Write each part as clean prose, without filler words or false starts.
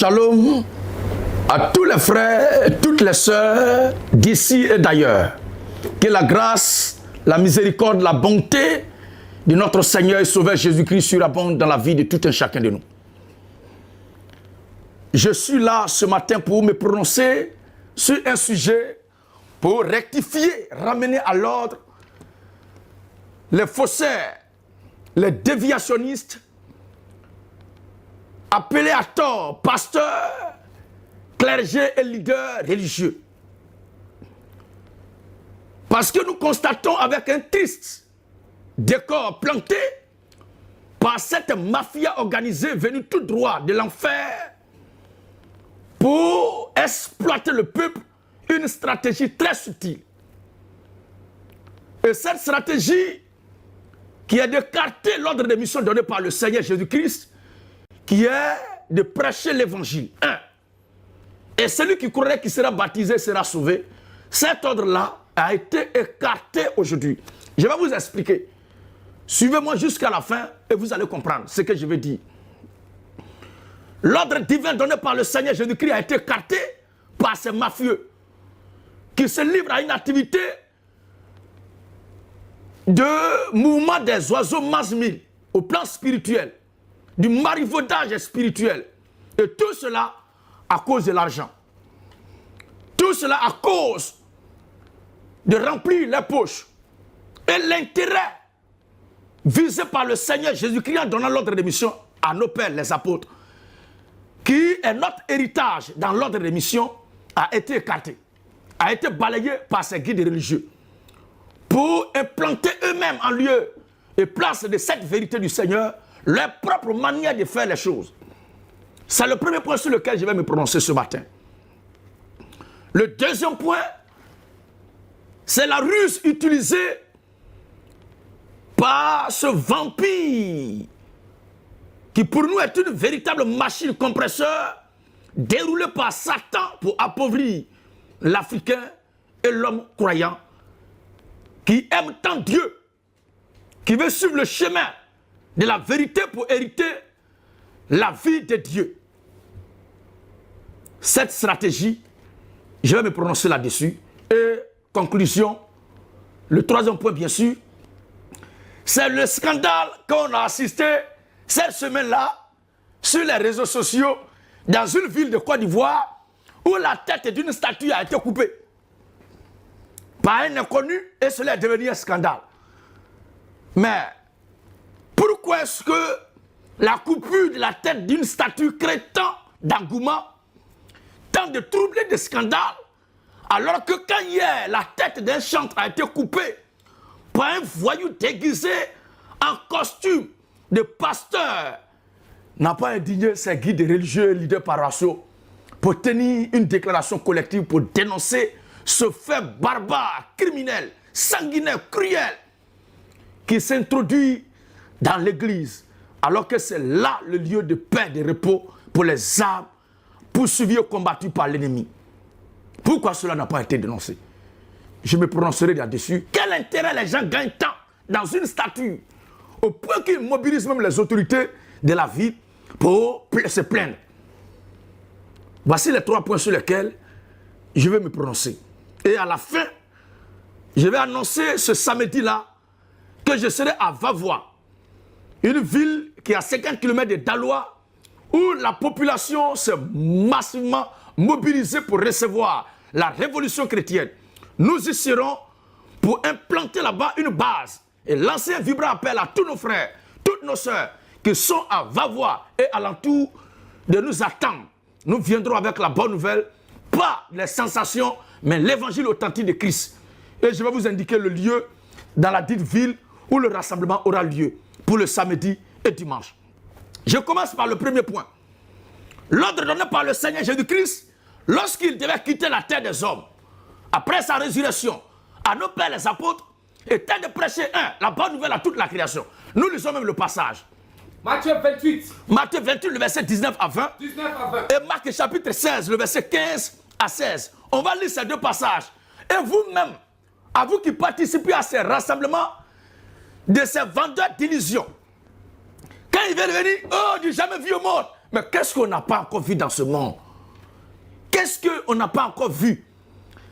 Shalom à tous les frères et toutes les sœurs d'ici et d'ailleurs. Que la grâce, la miséricorde, la bonté de notre Seigneur et Sauveur Jésus-Christ surabonde dans la vie de tout un chacun de nous. Je suis là ce matin pour me prononcer sur un sujet pour rectifier, ramener à l'ordre les faussaires, les déviationnistes, appelés à tort pasteurs, clergés et leaders religieux. Parce que nous constatons avec un triste décor planté par cette mafia organisée venue tout droit de l'enfer pour exploiter le peuple, une stratégie très subtile. Et cette stratégie qui est d'écarter l'ordre de mission donné par le Seigneur Jésus-Christ, qui est de prêcher l'évangile. Et celui qui croirait qu'il sera baptisé sera sauvé. Cet ordre-là a été écarté aujourd'hui. Je vais vous expliquer. Suivez-moi jusqu'à la fin et vous allez comprendre ce que je vais dire. L'ordre divin donné par le Seigneur Jésus-Christ a été écarté par ces mafieux qui se livrent à une activité de mouvement des oiseaux masse-mille au plan spirituel, du marivaudage spirituel. Et tout cela à cause de l'argent. Tout cela à cause de remplir les poches. Et l'intérêt visé par le Seigneur Jésus-Christ en donnant l'ordre de mission à nos pères, les apôtres, qui est notre héritage dans l'ordre de mission, a été écarté, a été balayé par ces guides religieux pour implanter eux-mêmes en lieu et place de cette vérité du Seigneur leur propre manière de faire les choses. C'est le premier point sur lequel je vais me prononcer ce matin. Le deuxième point, c'est la ruse utilisée par ce vampire qui pour nous est une véritable machine compresseur déroulée par Satan pour appauvrir l'Africain et l'homme croyant qui aime tant Dieu, qui veut suivre le chemin de la vérité pour hériter la vie de Dieu. Cette stratégie, je vais me prononcer là-dessus. Et conclusion, le troisième point bien sûr, c'est le scandale qu'on a assisté cette semaine-là sur les réseaux sociaux dans une ville de Côte d'Ivoire où la tête d'une statue a été coupée par un inconnu et cela est devenu un scandale. Mais pourquoi est-ce que la coupure de la tête d'une statue crée tant d'engouement, tant de troubles et de scandales, alors que quand hier la tête d'un chantre a été coupée par un voyou déguisé en costume de pasteur, n'a pas indigné ses guides religieux et leaders paroissiaux pour tenir une déclaration collective pour dénoncer ce fait barbare, criminel, sanguinaire, cruel qui s'introduit dans l'église alors que c'est là le lieu de paix et de repos pour les âmes poursuivies et combattues par l'ennemi. Pourquoi cela n'a pas été dénoncé? Je me prononcerai là-dessus. Quel intérêt les gens gagnent tant dans une statue au point qu'ils mobilisent même les autorités de la ville pour se plaindre? Voici les trois points sur lesquels je vais me prononcer. Et à la fin, je vais annoncer ce samedi-là que je serai à Vavois, une ville qui est à 50 km de Daloa, où la population s'est massivement mobilisée pour recevoir la révolution chrétienne. Nous y serons pour implanter là-bas une base et lancer un vibrant appel à tous nos frères, toutes nos sœurs qui sont à Vavois et alentour de nous attendre. Nous viendrons avec la bonne nouvelle, pas les sensations, mais l'évangile authentique de Christ. Et je vais vous indiquer le lieu dans la dite ville où le rassemblement aura lieu pour le samedi et dimanche. Je commence par le premier point. L'ordre donné par le Seigneur Jésus-Christ lorsqu'il devait quitter la terre des hommes, après sa résurrection, à nos pères les apôtres, était de prêcher la bonne nouvelle à toute la création. Nous lisons même le passage. Matthieu 28. Matthieu 28, le verset 19 à 20. 19 à 20. Et Marc chapitre 16, le verset 15 à 16. On va lire ces deux passages. Et vous-même, à vous qui participez à ces rassemblements de ces vendeurs d'illusions, quand il vient de venir, oh, du jamais vu au monde, Mais qu'est-ce qu'on n'a pas encore vu dans ce monde? Qu'est-ce qu'on n'a pas encore vu?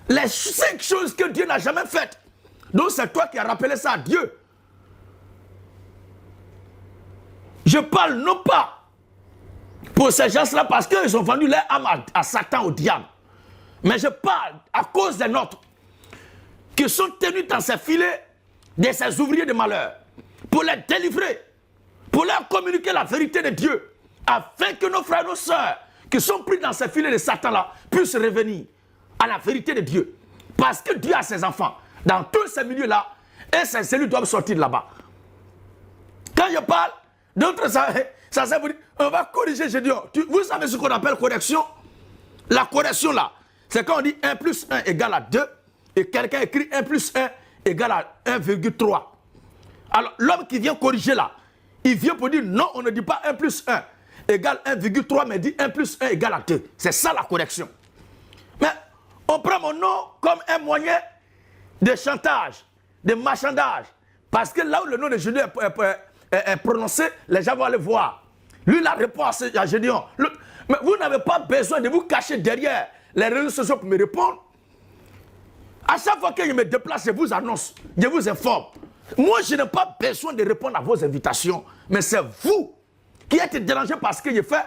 Les 5 choses que Dieu n'a jamais faites. Donc c'est toi qui as rappelé ça à Dieu. Je parle non pas pour ces gens-là parce qu'ils ont vendu leur âme à Satan, au diable. Mais je parle à cause des nôtres qui sont tenus dans ces filets de ces ouvriers de malheur pour les délivrer, pour leur communiquer la vérité de Dieu, afin que nos frères et nos sœurs qui sont pris dans ces filets de Satan-là puissent revenir à la vérité de Dieu. Parce que Dieu a ses enfants dans tous ces milieux-là et ces cellules doivent sortir de là-bas. Quand je parle, d'autres, ça vous dit, on va corriger, je dis, vous savez ce qu'on appelle correction? La correction là, c'est quand on dit 1 plus 1 égale à 2 et quelqu'un écrit 1 plus 1 égale à 1,3. Alors l'homme qui vient corriger là, il vient pour dire non, on ne dit pas 1 plus 1 égale 1,3, mais dit 1 plus 1 égale à 2. C'est ça la correction. Mais on prend mon nom comme un moyen de chantage, de marchandage. Parce que là où le nom de Jésus est prononcé, les gens vont aller voir. Lui, il a répondu à Gédéon. Mais vous n'avez pas besoin de vous cacher derrière les réseaux sociaux pour me répondre. À chaque fois que je me déplace, je vous annonce, je vous informe. Moi, je n'ai pas besoin de répondre à vos invitations. Mais c'est vous qui êtes dérangé par ce que j'ai fait,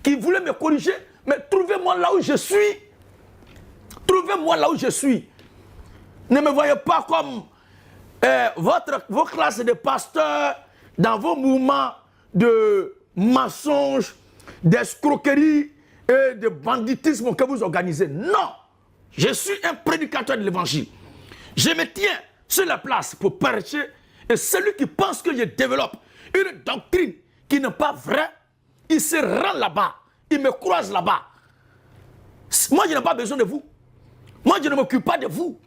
qui voulez me corriger. Mais trouvez-moi là où je suis. Trouvez-moi là où je suis. Ne me voyez pas comme vos classes de pasteurs dans vos mouvements de mensonges, d'escroquerie et de banditisme que vous organisez. Non! Je suis un prédicateur de l'évangile. Je me tiens sur la place pour prêcher et celui qui pense que je développe une doctrine qui n'est pas vraie, il se rend là-bas, il me croise là-bas. Moi, je n'ai pas besoin de vous. Moi, je ne m'occupe pas de vous.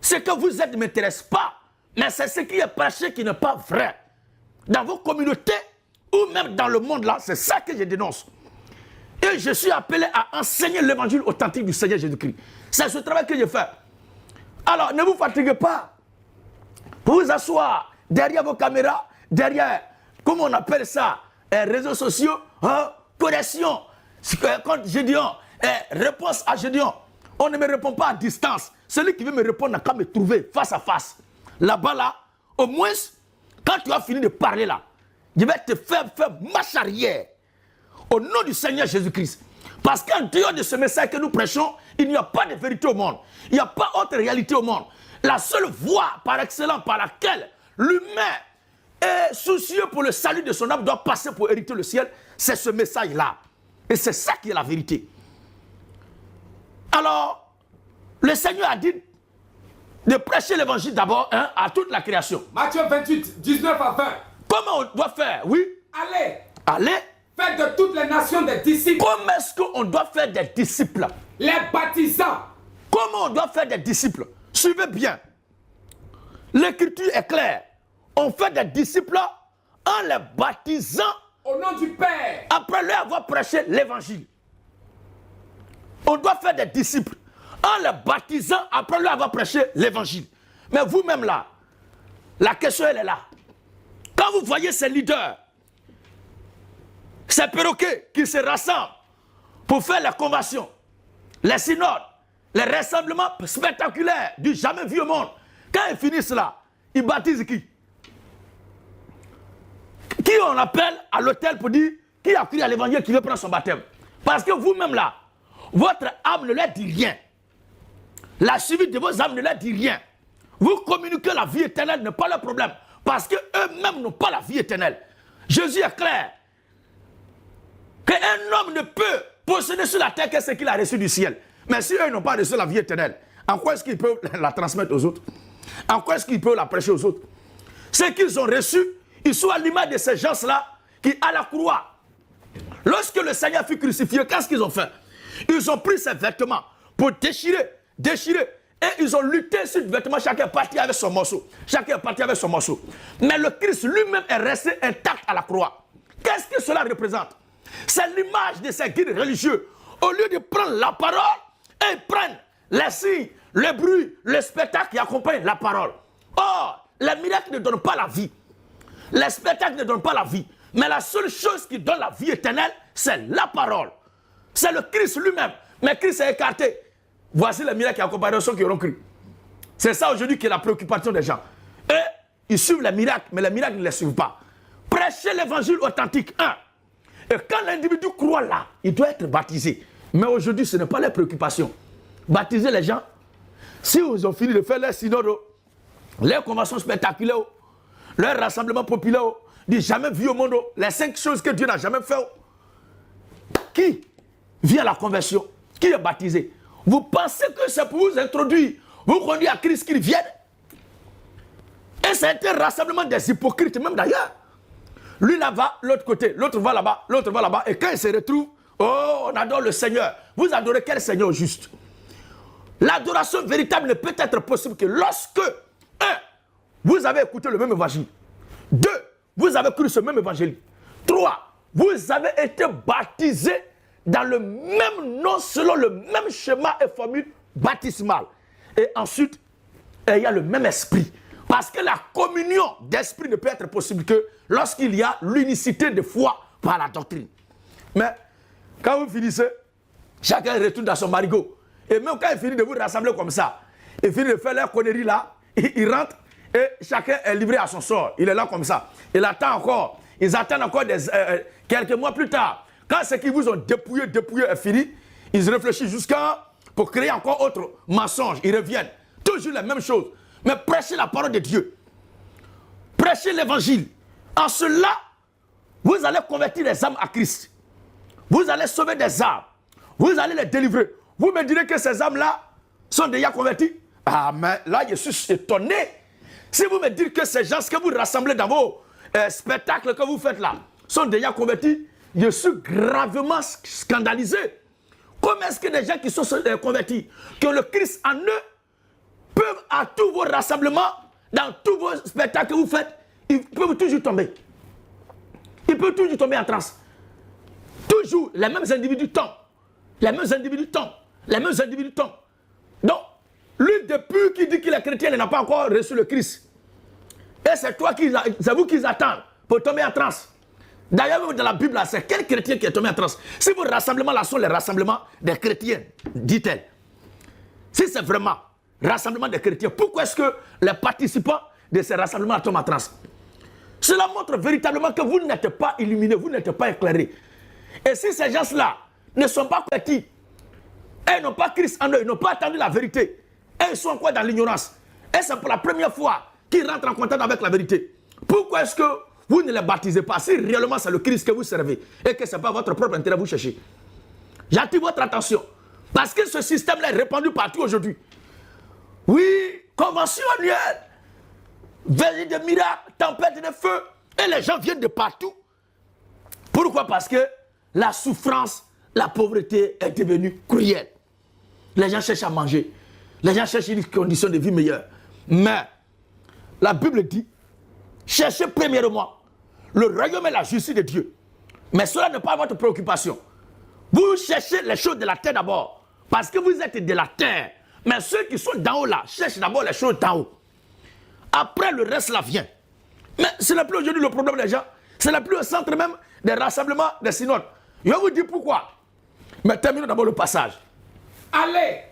Ce que vous êtes ne m'intéresse pas. Mais c'est ce qui est prêché qui n'est pas vrai. Dans vos communautés ou même dans le monde là, c'est ça que je dénonce. Et je suis appelé à enseigner l'évangile authentique du Seigneur Jésus-Christ. C'est ce travail que je fais. Alors, ne vous fatiguez pas. Vous vous asseoir derrière vos caméras, derrière, comment on appelle ça, réseaux sociaux, correction. Quand Gédéon, réponse à Gédéon, on ne me répond pas à distance. Celui qui veut me répondre n'a qu'à me trouver face à face. Là-bas, là, au moins, quand tu as fini de parler là, je vais te faire marche arrière. Au nom du Seigneur Jésus-Christ. Parce qu'en dehors de ce message que nous prêchons, il n'y a pas de vérité au monde. Il n'y a pas autre réalité au monde. La seule voie par excellence par laquelle l'humain est soucieux pour le salut de son âme doit passer pour hériter le ciel, c'est ce message-là. Et c'est ça qui est la vérité. Alors, le Seigneur a dit de prêcher l'évangile d'abord à toute la création. Matthieu 28, 19 à 20. Comment on doit faire? Oui. Allez. Allez. Faites de toutes les nations des disciples. Comment est-ce qu'on doit faire des disciples? Les baptisants. Comment on doit faire des disciples? Suivez bien. L'écriture est claire. On fait des disciples en les baptisant au nom du Père. Après leur avoir prêché l'évangile. On doit faire des disciples en les baptisant après leur avoir prêché l'évangile. Mais vous-même là, la question elle est là. Quand vous voyez ces leaders, ces perroquets qui se rassemblent pour faire les conventions, les synodes, les rassemblements spectaculaires du jamais vu au monde, quand ils finissent là, ils baptisent qui? Qui on appelle à l'hôtel pour dire qui a cru à l'évangile qui veut prendre son baptême? Parce que vous-même là, votre âme ne leur dit rien. La suivi de vos âmes ne leur dit rien. Vous communiquez la vie éternelle n'est pas le problème. Parce qu'eux-mêmes n'ont pas la vie éternelle. Jésus est clair. Qu'un homme ne peut posséder sur la terre que ce qu'il a reçu du ciel. Mais si eux n'ont pas reçu la vie éternelle, en quoi est-ce qu'ils peuvent la transmettre aux autres? En quoi est-ce qu'ils peuvent la prêcher aux autres? Ce qu'ils ont reçu, ils sont à l'image de ces gens-là qui, à la croix, lorsque le Seigneur fut crucifié, qu'est-ce qu'ils ont fait? Ils ont pris ses vêtements pour déchirer. Et ils ont lutté sur le vêtement, chacun est parti avec son morceau. Chacun est parti avec son morceau. Mais le Christ lui-même est resté intact à la croix. Qu'est-ce que cela représente? C'est l'image de ces guides religieux. Au lieu de prendre la parole, ils prennent les signes, le bruit, le spectacle qui accompagne la parole. Or, les miracles ne donnent pas la vie. Les spectacles ne donnent pas la vie. Mais la seule chose qui donne la vie éternelle, c'est la parole. C'est le Christ lui-même. Mais Christ est écarté. Voici les miracles qui accompagnent ceux qui auront cru. C'est ça aujourd'hui qui est la préoccupation des gens. Et ils suivent les miracles, mais les miracles ne les suivent pas. Prêchez l'évangile authentique. Et quand l'individu croit là, il doit être baptisé. Mais aujourd'hui, ce n'est pas leur préoccupation. Baptiser les gens, si ils ont fini de faire leur synode, leurs conventions spectaculaires, leurs rassemblements populaires, du jamais vu au monde, les 5 choses que Dieu n'a jamais fait. Qui vient à la conversion? Qui est baptisé? Vous pensez que c'est pour vous introduire, vous conduire à Christ qu'il vienne? Et c'est un rassemblement des hypocrites, même d'ailleurs. Lui là-bas, l'autre côté, l'autre va là-bas, l'autre va là-bas. Et quand ils se retrouvent, oh, on adore le Seigneur. Vous adorez quel Seigneur juste? L'adoration véritable ne peut être possible que lorsque, 1, vous avez écouté le même évangile. 2, vous avez cru ce même évangile. 3, vous avez été baptisé dans le même nom, selon le même schéma et formule baptismale. Et ensuite, il y a le même esprit. Parce que la communion d'esprit ne peut être possible que lorsqu'il y a l'unicité de foi par la doctrine. Mais quand vous finissez, chacun retourne dans son marigot. Et même quand il finit de vous rassembler comme ça, il finit de faire leur connerie là, il rentre et chacun est livré à son sort. Il est là comme ça. Il attend encore. Ils attendent encore quelques mois plus tard. Quand ce qu'ils vous ont dépouillé est fini, ils réfléchissent jusqu'à pour créer encore autre mensonge. Ils reviennent. Toujours la même chose. Mais prêchez la parole de Dieu. Prêchez l'évangile. En cela, vous allez convertir les âmes à Christ. Vous allez sauver des âmes. Vous allez les délivrer. Vous me direz que ces âmes-là sont déjà converties? Ah, mais là, je suis étonné. Si vous me dites que ces gens que vous rassemblez dans vos spectacles que vous faites là sont déjà convertis, je suis gravement scandalisé. Comment est-ce que des gens qui sont convertis, qui ont le Christ en eux, peuvent à tous vos rassemblements, dans tous vos spectacles que vous faites, ils peuvent toujours tomber. Ils peuvent toujours tomber en transe. Toujours, les mêmes individus tombent. Les mêmes individus tombent. Les mêmes individus tombent. Donc, lui, depuis qu'il dit qu'il est chrétien, il n'a pas encore reçu le Christ. Et c'est vous qu'ils attendent pour tomber en transe. D'ailleurs, dans la Bible, c'est quel chrétien qui est tombé en transe? Si vos rassemblements là sont les rassemblements des chrétiens, dit-elle. Si c'est vraiment rassemblement des chrétiens, pourquoi est-ce que les participants de ces rassemblements tombent en transe? Cela montre véritablement que vous n'êtes pas illuminés, vous n'êtes pas éclairés. Et si ces gens-là ne sont pas petits, et n'ont pas Christ en eux, ils n'ont pas attendu la vérité, et ils sont encore dans l'ignorance, et c'est pour la première fois qu'ils rentrent en contact avec la vérité, pourquoi est-ce que vous ne les baptisez pas si réellement c'est le Christ que vous servez et que ce n'est pas votre propre intérêt que vous cherchez? J'attire votre attention parce que ce système-là est répandu partout aujourd'hui. Oui, convention annuelle, veille de miracles, tempête de feu, et les gens viennent de partout. Pourquoi? Parce que la souffrance, la pauvreté est devenue cruelle. Les gens cherchent à manger, les gens cherchent une condition de vie meilleure. Mais la Bible dit, cherchez premièrement le royaume et la justice de Dieu. Mais cela n'est pas votre préoccupation. Vous cherchez les choses de la terre d'abord, parce que vous êtes de la terre. Mais ceux qui sont d'en haut là, cherchent d'abord les choses d'en haut. Après, le reste là vient. Mais ce n'est plus aujourd'hui le problème des gens. Ce n'est plus au centre même des rassemblements, des synodes. Je vais vous dire pourquoi. Mais terminons d'abord le passage. Allez,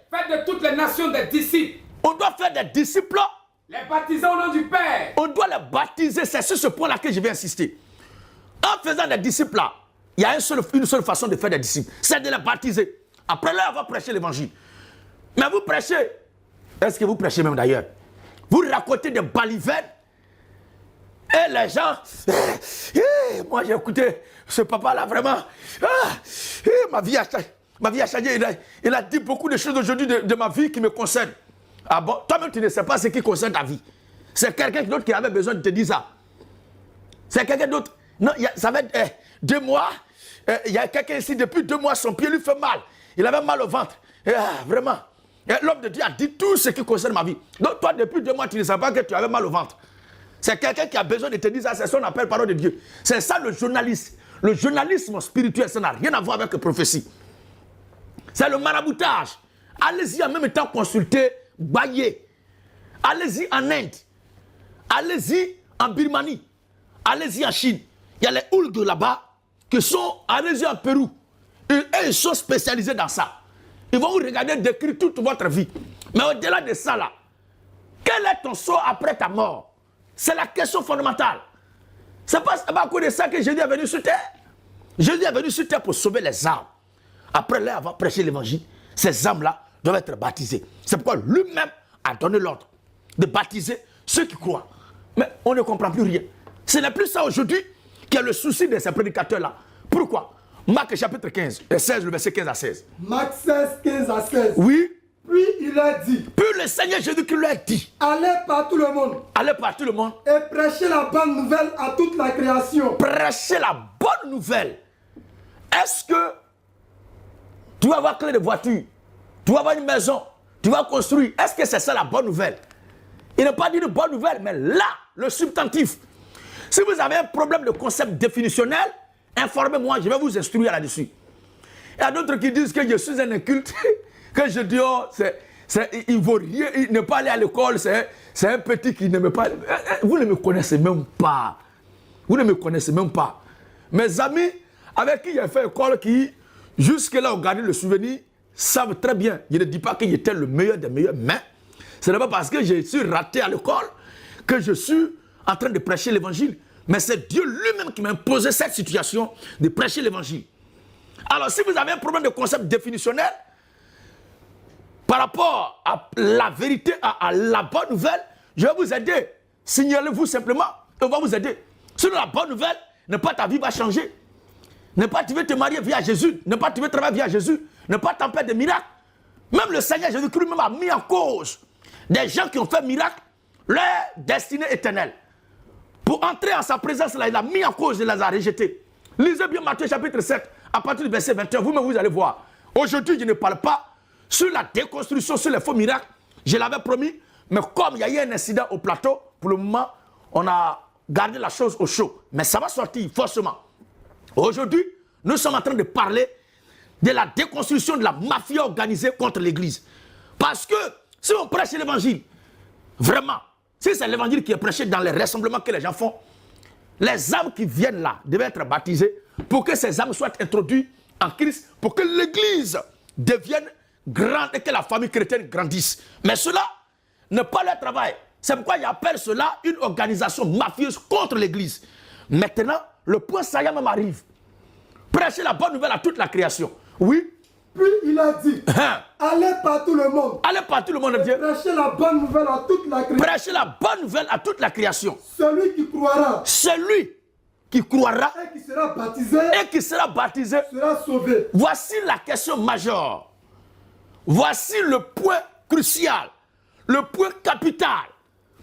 faites de toutes les nations des disciples. On doit faire des disciples. Les baptiser au nom du Père. On doit les baptiser. C'est sur ce point-là que je vais insister. En faisant des disciples là, il y a une seule façon de faire des disciples. C'est de les baptiser. Après là, on va prêcher l'évangile. Mais vous prêchez. Est-ce que vous prêchez même d'ailleurs? Vous racontez des balivernes. Et les gens, moi j'ai écouté ce papa-là vraiment. Ma vie a changé. Il a dit beaucoup de choses aujourd'hui de ma vie qui me concernent. Ah bon? Toi-même, tu ne sais pas ce qui concerne ta vie. C'est quelqu'un d'autre qui avait besoin de te dire ça. C'est quelqu'un d'autre. Non, ça fait 2 mois. Il y a quelqu'un ici, depuis 2 mois, son pied lui fait mal. Il avait mal au ventre. Vraiment. L'homme de Dieu a dit tout ce qui concerne ma vie. Donc toi, depuis 2 mois, tu ne sais pas que tu avais mal au ventre. C'est quelqu'un qui a besoin de te dire ça, c'est son appel parole de Dieu. C'est ça le journaliste. Le journalisme spirituel, ça n'a rien à voir avec la prophétie. C'est le maraboutage. Allez-y en même temps consulter Baye. Allez-y en Inde. Allez-y en Birmanie. Allez-y en Chine. il y a les Oulgues là-bas qui sont allés en Pérou. Et ils sont spécialisés dans ça. Ils vont vous regarder décrire toute votre vie. Mais au-delà de ça, là, quel est ton sort après ta mort? C'est la question fondamentale. C'est pas à cause de ça que Jésus est venu sur terre. Jésus est venu sur terre pour sauver les âmes. Après leur avoir prêché l'évangile, ces âmes-là doivent être baptisées. C'est pourquoi lui-même a donné l'ordre de baptiser ceux qui croient. Mais on ne comprend plus rien. Ce n'est plus ça aujourd'hui qui est le souci de ces prédicateurs-là. Pourquoi? Marc chapitre 15, 16, le verset 15 à 16. Marc 16, 15 à 16. Oui. Puis il a dit. Puis le Seigneur Jésus-Christ lui a dit. Allez par tout le monde. Allez par tout le monde. Et prêchez la bonne nouvelle à toute la création. Prêchez la bonne nouvelle. Est-ce que tu vas avoir clé de voiture? Tu vas avoir une maison? Tu vas construire? Est-ce que c'est ça la bonne nouvelle? Il n'a pas dit de bonne nouvelle, mais là, le substantif. Si vous avez un problème de concept définitionnel, informez-moi, je vais vous instruire là-dessus. Il y a d'autres qui disent que je suis un inculte, que je dis, oh, il ne vaut rien, il ne pas aller à l'école, c'est un petit qui ne me pas. Vous ne me connaissez même pas. Vous ne me connaissez même pas. Mes amis avec qui j'ai fait école, qui jusque-là ont gardé le souvenir, savent très bien. Je ne dis pas que j'étais le meilleur des meilleurs, mais ce n'est pas parce que je suis raté à l'école que je suis en train de prêcher l'évangile. Mais c'est Dieu lui-même qui m'a imposé cette situation de prêcher l'évangile. Alors, si vous avez un problème de concept définitionnel, par rapport à la vérité, à la bonne nouvelle, je vais vous aider. Signalez-vous simplement, on va vous aider. Sinon, la bonne nouvelle, n'est pas ta vie va changer. Ne pas tu veux te marier via Jésus, ne pas tu veux travailler via Jésus, ne pas t'en faire des miracles. Même le Seigneur Jésus-Christ lui-même a mis en cause des gens qui ont fait miracle, leur destinée éternelle. Pour entrer en sa présence, là, il a mis en cause, il les a rejetés. Lisez bien Matthieu chapitre 7, à partir du verset 21, vous-même vous allez voir. Aujourd'hui, je ne parle pas sur la déconstruction, sur les faux miracles. Je l'avais promis, mais comme il y a eu un incident au plateau, pour le moment, on a gardé la chose au chaud. Mais ça va sortir forcément. Aujourd'hui, nous sommes en train de parler de la déconstruction de la mafia organisée contre l'Église. Parce que si on prêche l'évangile, vraiment, si c'est l'évangile qui est prêché dans les rassemblements que les gens font, les âmes qui viennent là devaient être baptisées pour que ces âmes soient introduites en Christ, pour que l'Église devienne grande et que la famille chrétienne grandisse. Mais cela n'est pas leur travail. C'est pourquoi ils appellent cela une organisation mafieuse contre l'Église. Maintenant, le point saillant même arrive. Prêcher la bonne nouvelle à toute la création. Oui. Puis il a dit, allez par tout le monde. Allez par tout le monde, Dieu. Prêchez la bonne nouvelle à toute la création. Prêchez la bonne nouvelle à toute la création. Celui qui croira. Celui qui croira et qui sera baptisé. Et qui sera baptisé. Sera sauvé. Voici la question majeure. Voici le point crucial. Le point capital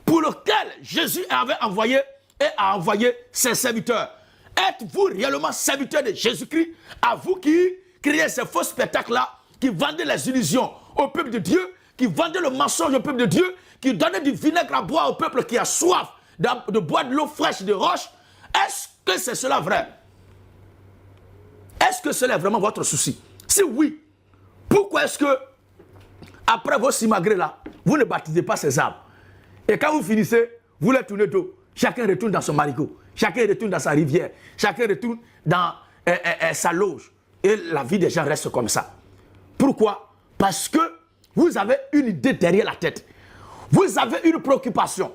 pour lequel Jésus avait envoyé et a envoyé ses serviteurs. Êtes-vous réellement serviteur de Jésus-Christ? À vous qui créez ces faux spectacles-là, qui vendez les illusions au peuple de Dieu, qui vendez le mensonge au peuple de Dieu, qui donnez du vinaigre à boire au peuple qui a soif de boire de l'eau fraîche de roche. Est-ce que c'est cela vrai? Est-ce que cela est vraiment votre souci? Si oui, pourquoi est-ce que, après vos simagrées là, vous ne baptisez pas ces âmes? Et quand vous finissez, vous les tournez d'eau. Chacun retourne dans son marigot. Chacun retourne dans sa rivière. Chacun retourne dans sa loge. Et la vie des gens reste comme ça. Pourquoi? Parce que vous avez une idée derrière la tête. Vous avez une préoccupation.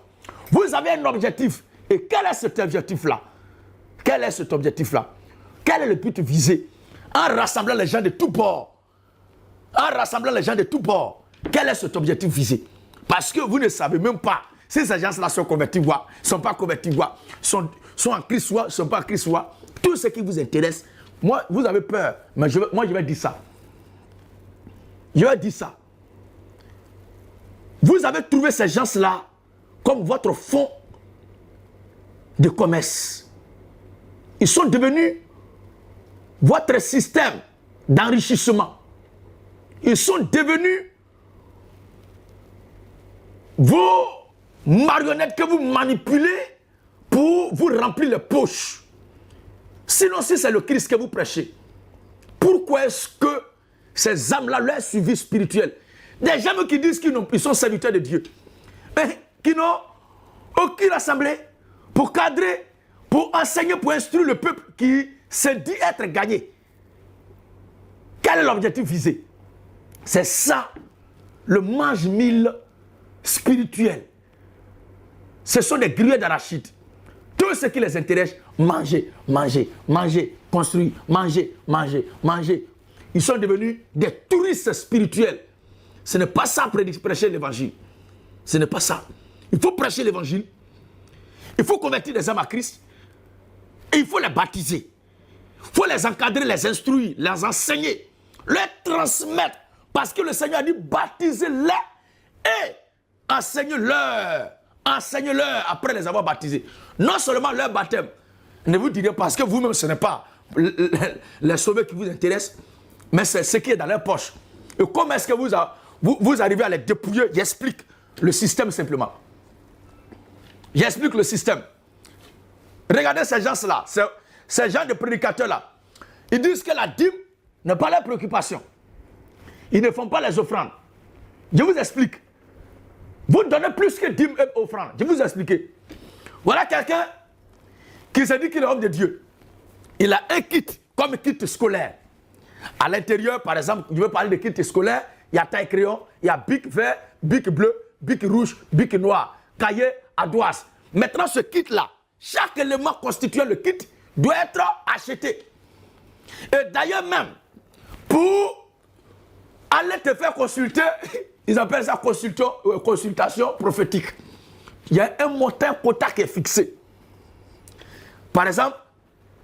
Vous avez un objectif. Et quel est cet objectif-là? Quel est cet objectif-là? Quel est le but visé? En rassemblant les gens de tous bords. En rassemblant les gens de tous bords. Quel est cet objectif visé? Parce que vous ne savez même pas si ces gens-là sont convertis ou ne sont pas convertis ou sont en Christ ou ne sont pas en Christ ou tout ce qui vous intéresse. Moi, vous avez peur, mais moi je vais dire ça. Je vais dire ça. Vous avez trouvé ces gens-là comme votre fonds de commerce. Ils sont devenus votre système d'enrichissement. Ils sont devenus vos marionnettes que vous manipulez pour vous remplir les poches. Sinon, si c'est le Christ que vous prêchez, pourquoi est-ce que ces âmes-là, leur suivi spirituel, des gens qui disent qu'ils sont serviteurs de Dieu, mais qui n'ont aucune assemblée pour cadrer, pour enseigner, pour instruire le peuple qui se dit être gagné. Quel est l'objectif visé? C'est ça, le mange-mille spirituel. Ce sont des gruyères d'arachide. Tout ce qui les intéresse, manger, manger, manger, construire, manger, manger, manger. Ils sont devenus des touristes spirituels. Ce n'est pas ça, prêcher l'évangile. Ce n'est pas ça. Il faut prêcher l'évangile. Il faut convertir les hommes à Christ. Et il faut les baptiser. Il faut les encadrer, les instruire, les enseigner, les transmettre. Parce que le Seigneur a dit baptisez-les et enseignez-leur. Enseignez-leur après les avoir baptisés. Non seulement leur baptême. Ne vous direz pas, parce que vous-même ce n'est pas les sauvés qui vous intéressent, mais c'est ce qui est dans leur poche. Et comment est-ce que vous arrivez à les dépouiller? J'explique le système simplement. J'explique le système. Regardez ces gens-là, ces gens de prédicateurs-là. Ils disent que la dîme n'est pas leur préoccupation. Ils ne font pas les offrandes. Je vous explique. Vous donnez plus que dîme et offrande. Je vais vous expliquer. Voilà quelqu'un qui se dit qu'il est homme de Dieu. Il a un kit, comme kit scolaire. À l'intérieur, par exemple, je veux parler de kit scolaire, il y a taille crayon, il y a bic vert, bic bleu, bic rouge, bic noir, cahier, ardoise. Maintenant, ce kit-là, chaque élément constituant le kit doit être acheté. Et d'ailleurs même, pour aller te faire consulter, ils appellent ça consultation prophétique. Il y a un montant quota qui est fixé. Par exemple,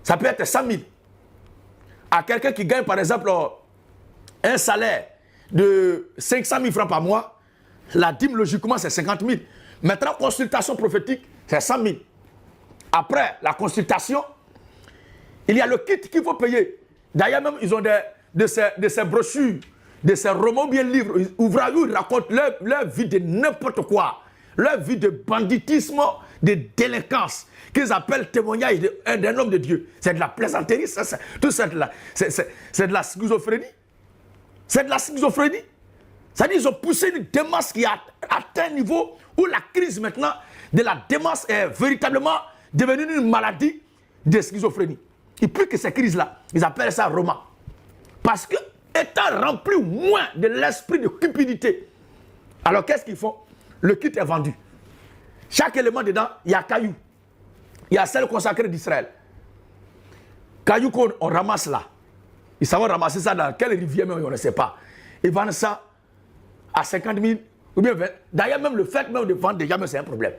ça peut être 100 000. À quelqu'un qui gagne, par exemple, un salaire de 500 000 francs par mois, la dîme, logiquement, c'est 50 000. Maintenant, consultation prophétique, c'est 100 000. Après la consultation, il y a le kit qu'il faut payer. D'ailleurs, même, ils ont de ces brochures, de ces romans bien livres, ouvrages où ils racontent leur vie de n'importe quoi, leur vie de banditisme, de délinquance, qu'ils appellent témoignage d'un homme de Dieu. C'est de la plaisanterie, tout ça, c'est de la schizophrénie. C'est de la schizophrénie. C'est-à-dire qu'ils ont poussé une démence qui a atteint un niveau où la crise maintenant de la démence est véritablement devenue une maladie de schizophrénie. Et plus que ces crises-là, ils appellent ça roman. Parce que, étant rempli moins de l'esprit de cupidité, alors qu'est-ce qu'ils font? Le kit est vendu. Chaque élément dedans, il y a caillou. Il y a celle consacrée d'Israël. Caillou qu'on ramasse là. Ils savent ramasser ça dans quelle rivière, mais on ne sait pas. Ils vendent ça à 50 000 ou bien 20. D'ailleurs, même le fait même de vendre déjà, c'est un problème.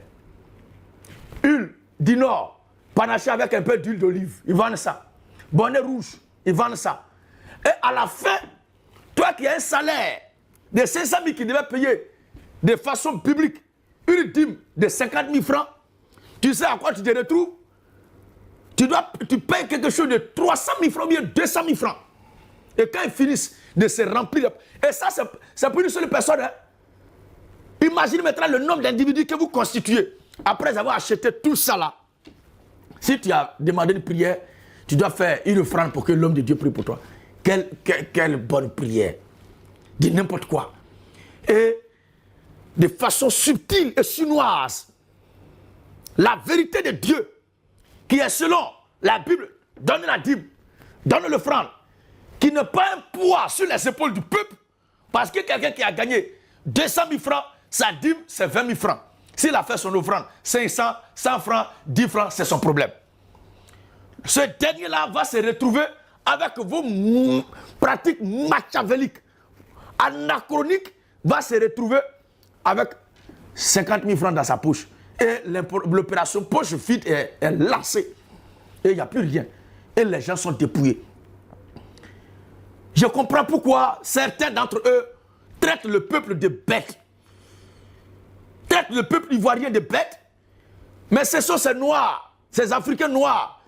Huile du Nord, panaché avec un peu d'huile d'olive, ils vendent ça. Bonnet rouge, ils vendent ça. Et à la fin, toi qui as un salaire de 500 000 qui devais payer de façon publique une dîme de 50 000 francs, tu sais à quoi tu te retrouves? Tu payes quelque chose de 300 000 francs ou bien 200 000 francs. Et quand ils finissent de se remplir, et ça c'est pour une seule personne. Hein? Imaginez maintenant le nombre d'individus que vous constituez après avoir acheté tout ça là. Si tu as demandé une prière, tu dois faire une offrande pour que l'homme de Dieu prie pour toi. Quelle bonne prière. Dis n'importe quoi. Et de façon subtile et chinoise, la vérité de Dieu, qui est selon la Bible, donne la dîme, donne l'offrande, qui n'est pas un poids sur les épaules du peuple, parce que quelqu'un qui a gagné 200 000 francs, sa dîme, c'est 20 000 francs. S'il a fait son offrande, 500, 100 francs, 10 francs, c'est son problème. Ce dernier-là va se retrouver avec vos pratiques machiavéliques. Anachronique va se retrouver avec 50 000 francs dans sa poche. Et l'opération poche vide est lancée. Et il n'y a plus rien. Et les gens sont dépouillés. Je comprends pourquoi certains d'entre eux traitent le peuple de bêtes. Traitent le peuple ivoirien de bêtes. Mais ce sont ces noirs, ces Africains noirs,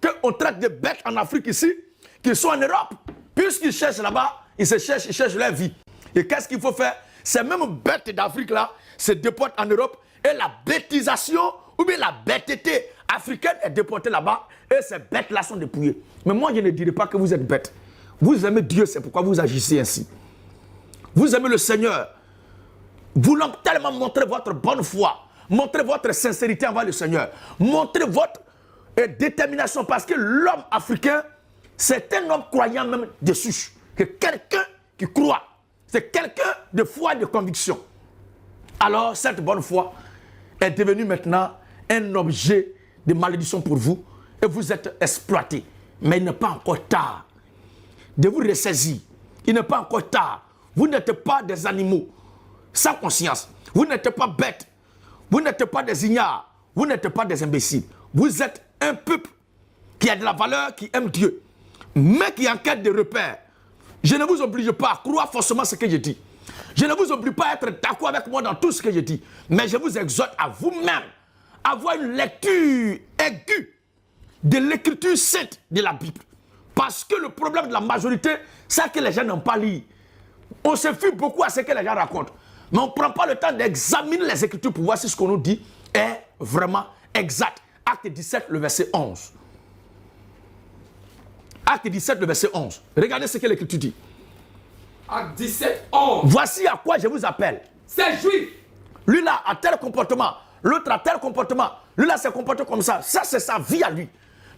qu'on traite de bêtes en Afrique ici, qui sont en Europe. Puisqu'ils cherchent là-bas, ils cherchent leur vie. Et qu'est-ce qu'il faut faire? Ces mêmes bêtes d'Afrique-là se déportent en Europe et la bêtisation ou bien la bêteté africaine est déportée là-bas et ces bêtes-là sont dépouillées. Mais moi, je ne dirais pas que vous êtes bêtes. Vous aimez Dieu, c'est pourquoi vous agissez ainsi. Vous aimez le Seigneur, voulant tellement montrer votre bonne foi, montrer votre sincérité envers le Seigneur, montrer votre et détermination, parce que l'homme africain, c'est un homme croyant même dessus. Que quelqu'un qui croit, c'est quelqu'un de foi et de conviction. Alors, cette bonne foi est devenue maintenant un objet de malédiction pour vous et vous êtes exploité. Mais il n'est pas encore tard de vous ressaisir. Il n'est pas encore tard. Vous n'êtes pas des animaux sans conscience. Vous n'êtes pas bêtes. Vous n'êtes pas des ignares. Vous n'êtes pas des imbéciles. Vous êtes un peuple qui a de la valeur, qui aime Dieu, mais qui est en quête de repères. Je ne vous oblige pas à croire forcément ce que je dis. Je ne vous oblige pas à être d'accord avec moi dans tout ce que je dis. Mais je vous exhorte à vous-même avoir une lecture aiguë de l'écriture sainte de la Bible. Parce que le problème de la majorité, c'est que les gens n'ont pas lu. On se fie beaucoup à ce que les gens racontent. Mais on ne prend pas le temps d'examiner les Écritures pour voir si ce qu'on nous dit est vraiment exact. Acte 17, le verset 11. Acte 17, le verset 11. Regardez ce que l'Écriture dit. Acte 17, 11. Voici à quoi je vous appelle. Ces Juifs. Lui là a tel comportement, l'autre a tel comportement, lui là s'est comporté comme ça. Ça c'est sa vie à lui.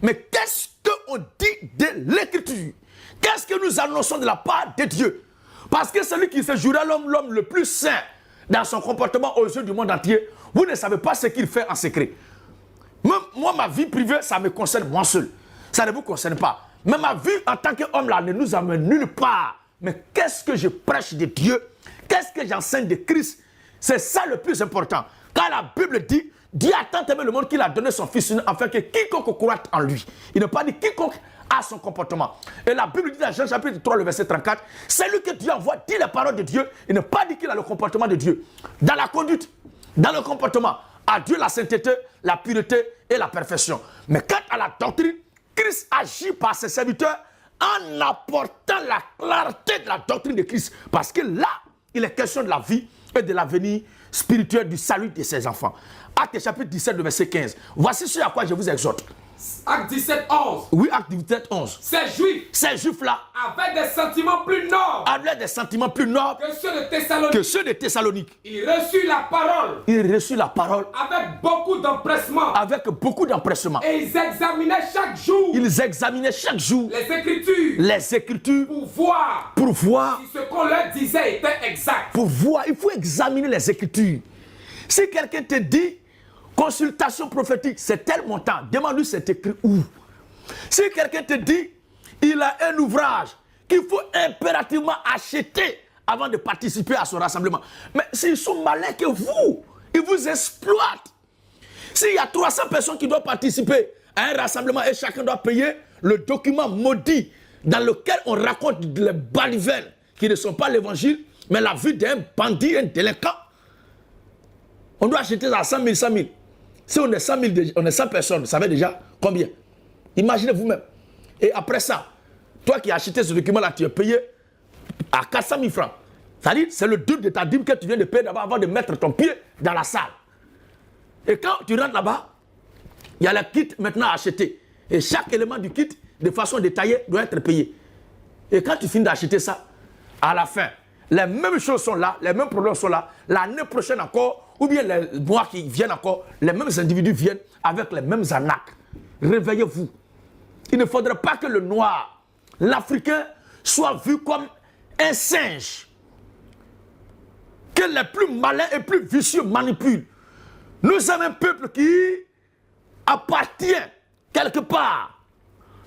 Mais qu'est-ce qu'on dit de l'Écriture? Qu'est-ce que nous annonçons de la part de Dieu? Parce que celui qui se jurait l'homme le plus saint dans son comportement aux yeux du monde entier, vous ne savez pas ce qu'il fait en secret. Même moi, ma vie privée, ça me concerne moi seul. Ça ne vous concerne pas. Mais ma vie en tant qu'homme là ne nous amène nulle part. Mais qu'est-ce que je prêche de Dieu? Qu'est-ce que j'enseigne de Christ? C'est ça le plus important. Quand la Bible dit, Dieu a tant aimé le monde qu'il a donné son Fils unique afin que quiconque croit en lui. Il n'a pas dit quiconque a son comportement. Et la Bible dit dans Jean chapitre 3, le verset 34, celui que Dieu envoie dit les paroles de Dieu. Il n'a pas dit qu'il a le comportement de Dieu. Dans la conduite, dans le comportement, à Dieu la sainteté, la pureté et la perfection. Mais quant à la doctrine, Christ agit par ses serviteurs en apportant la clarté de la doctrine de Christ. Parce que là, il est question de la vie et de l'avenir spirituel du salut de ses enfants. Acte chapitre 17, verset 15. Voici ce à quoi je vous exhorte. Acte 17, 11. Oui, acte 17, 11. Ces Juifs. Ces Juifs-là avaient des sentiments plus nobles. Avaient des sentiments plus nobles que ceux de Thessalonique. Ils reçurent la parole. Ils reçurent la parole. Avec beaucoup d'empressement. Avec beaucoup d'empressement. Et ils examinaient chaque jour. Ils examinaient chaque jour. Les Écritures. Les Écritures. Pour voir. Pour voir. Si ce qu'on leur disait était exact. Pour voir. Il faut examiner les Écritures. Si quelqu'un te dit consultation prophétique, c'est tel montant, demande-lui c'est écrit où. Si quelqu'un te dit il a un ouvrage qu'il faut impérativement acheter avant de participer à son rassemblement, mais s'ils sont malins que vous, ils vous exploitent. S'il y a 300 personnes qui doivent participer à un rassemblement et chacun doit payer le document maudit dans lequel on raconte les balivernes qui ne sont pas l'évangile, mais la vie d'un bandit, un délinquant, on doit acheter à 100 000, 100 000. Si on est 100 000, on est 100 personnes, vous savez déjà combien? Imaginez vous-même. Et après ça, toi qui as acheté ce document-là, tu es payé à 400 000 francs. C'est-à-dire, c'est le double de ta dîme que tu viens de payer d'abord avant de mettre ton pied dans la salle. Et quand tu rentres là-bas, il y a le kit maintenant à acheter. Et chaque élément du kit, de façon détaillée, doit être payé. Et quand tu finis d'acheter ça, à la fin, les mêmes choses sont là, les mêmes problèmes sont là. L'année prochaine encore, ou bien les mois qui viennent encore, les mêmes individus viennent avec les mêmes arnaques. Réveillez-vous. Il ne faudrait pas que le noir, l'Africain, soit vu comme un singe. Que les plus malins et plus vicieux manipulent. Nous sommes un peuple qui appartient quelque part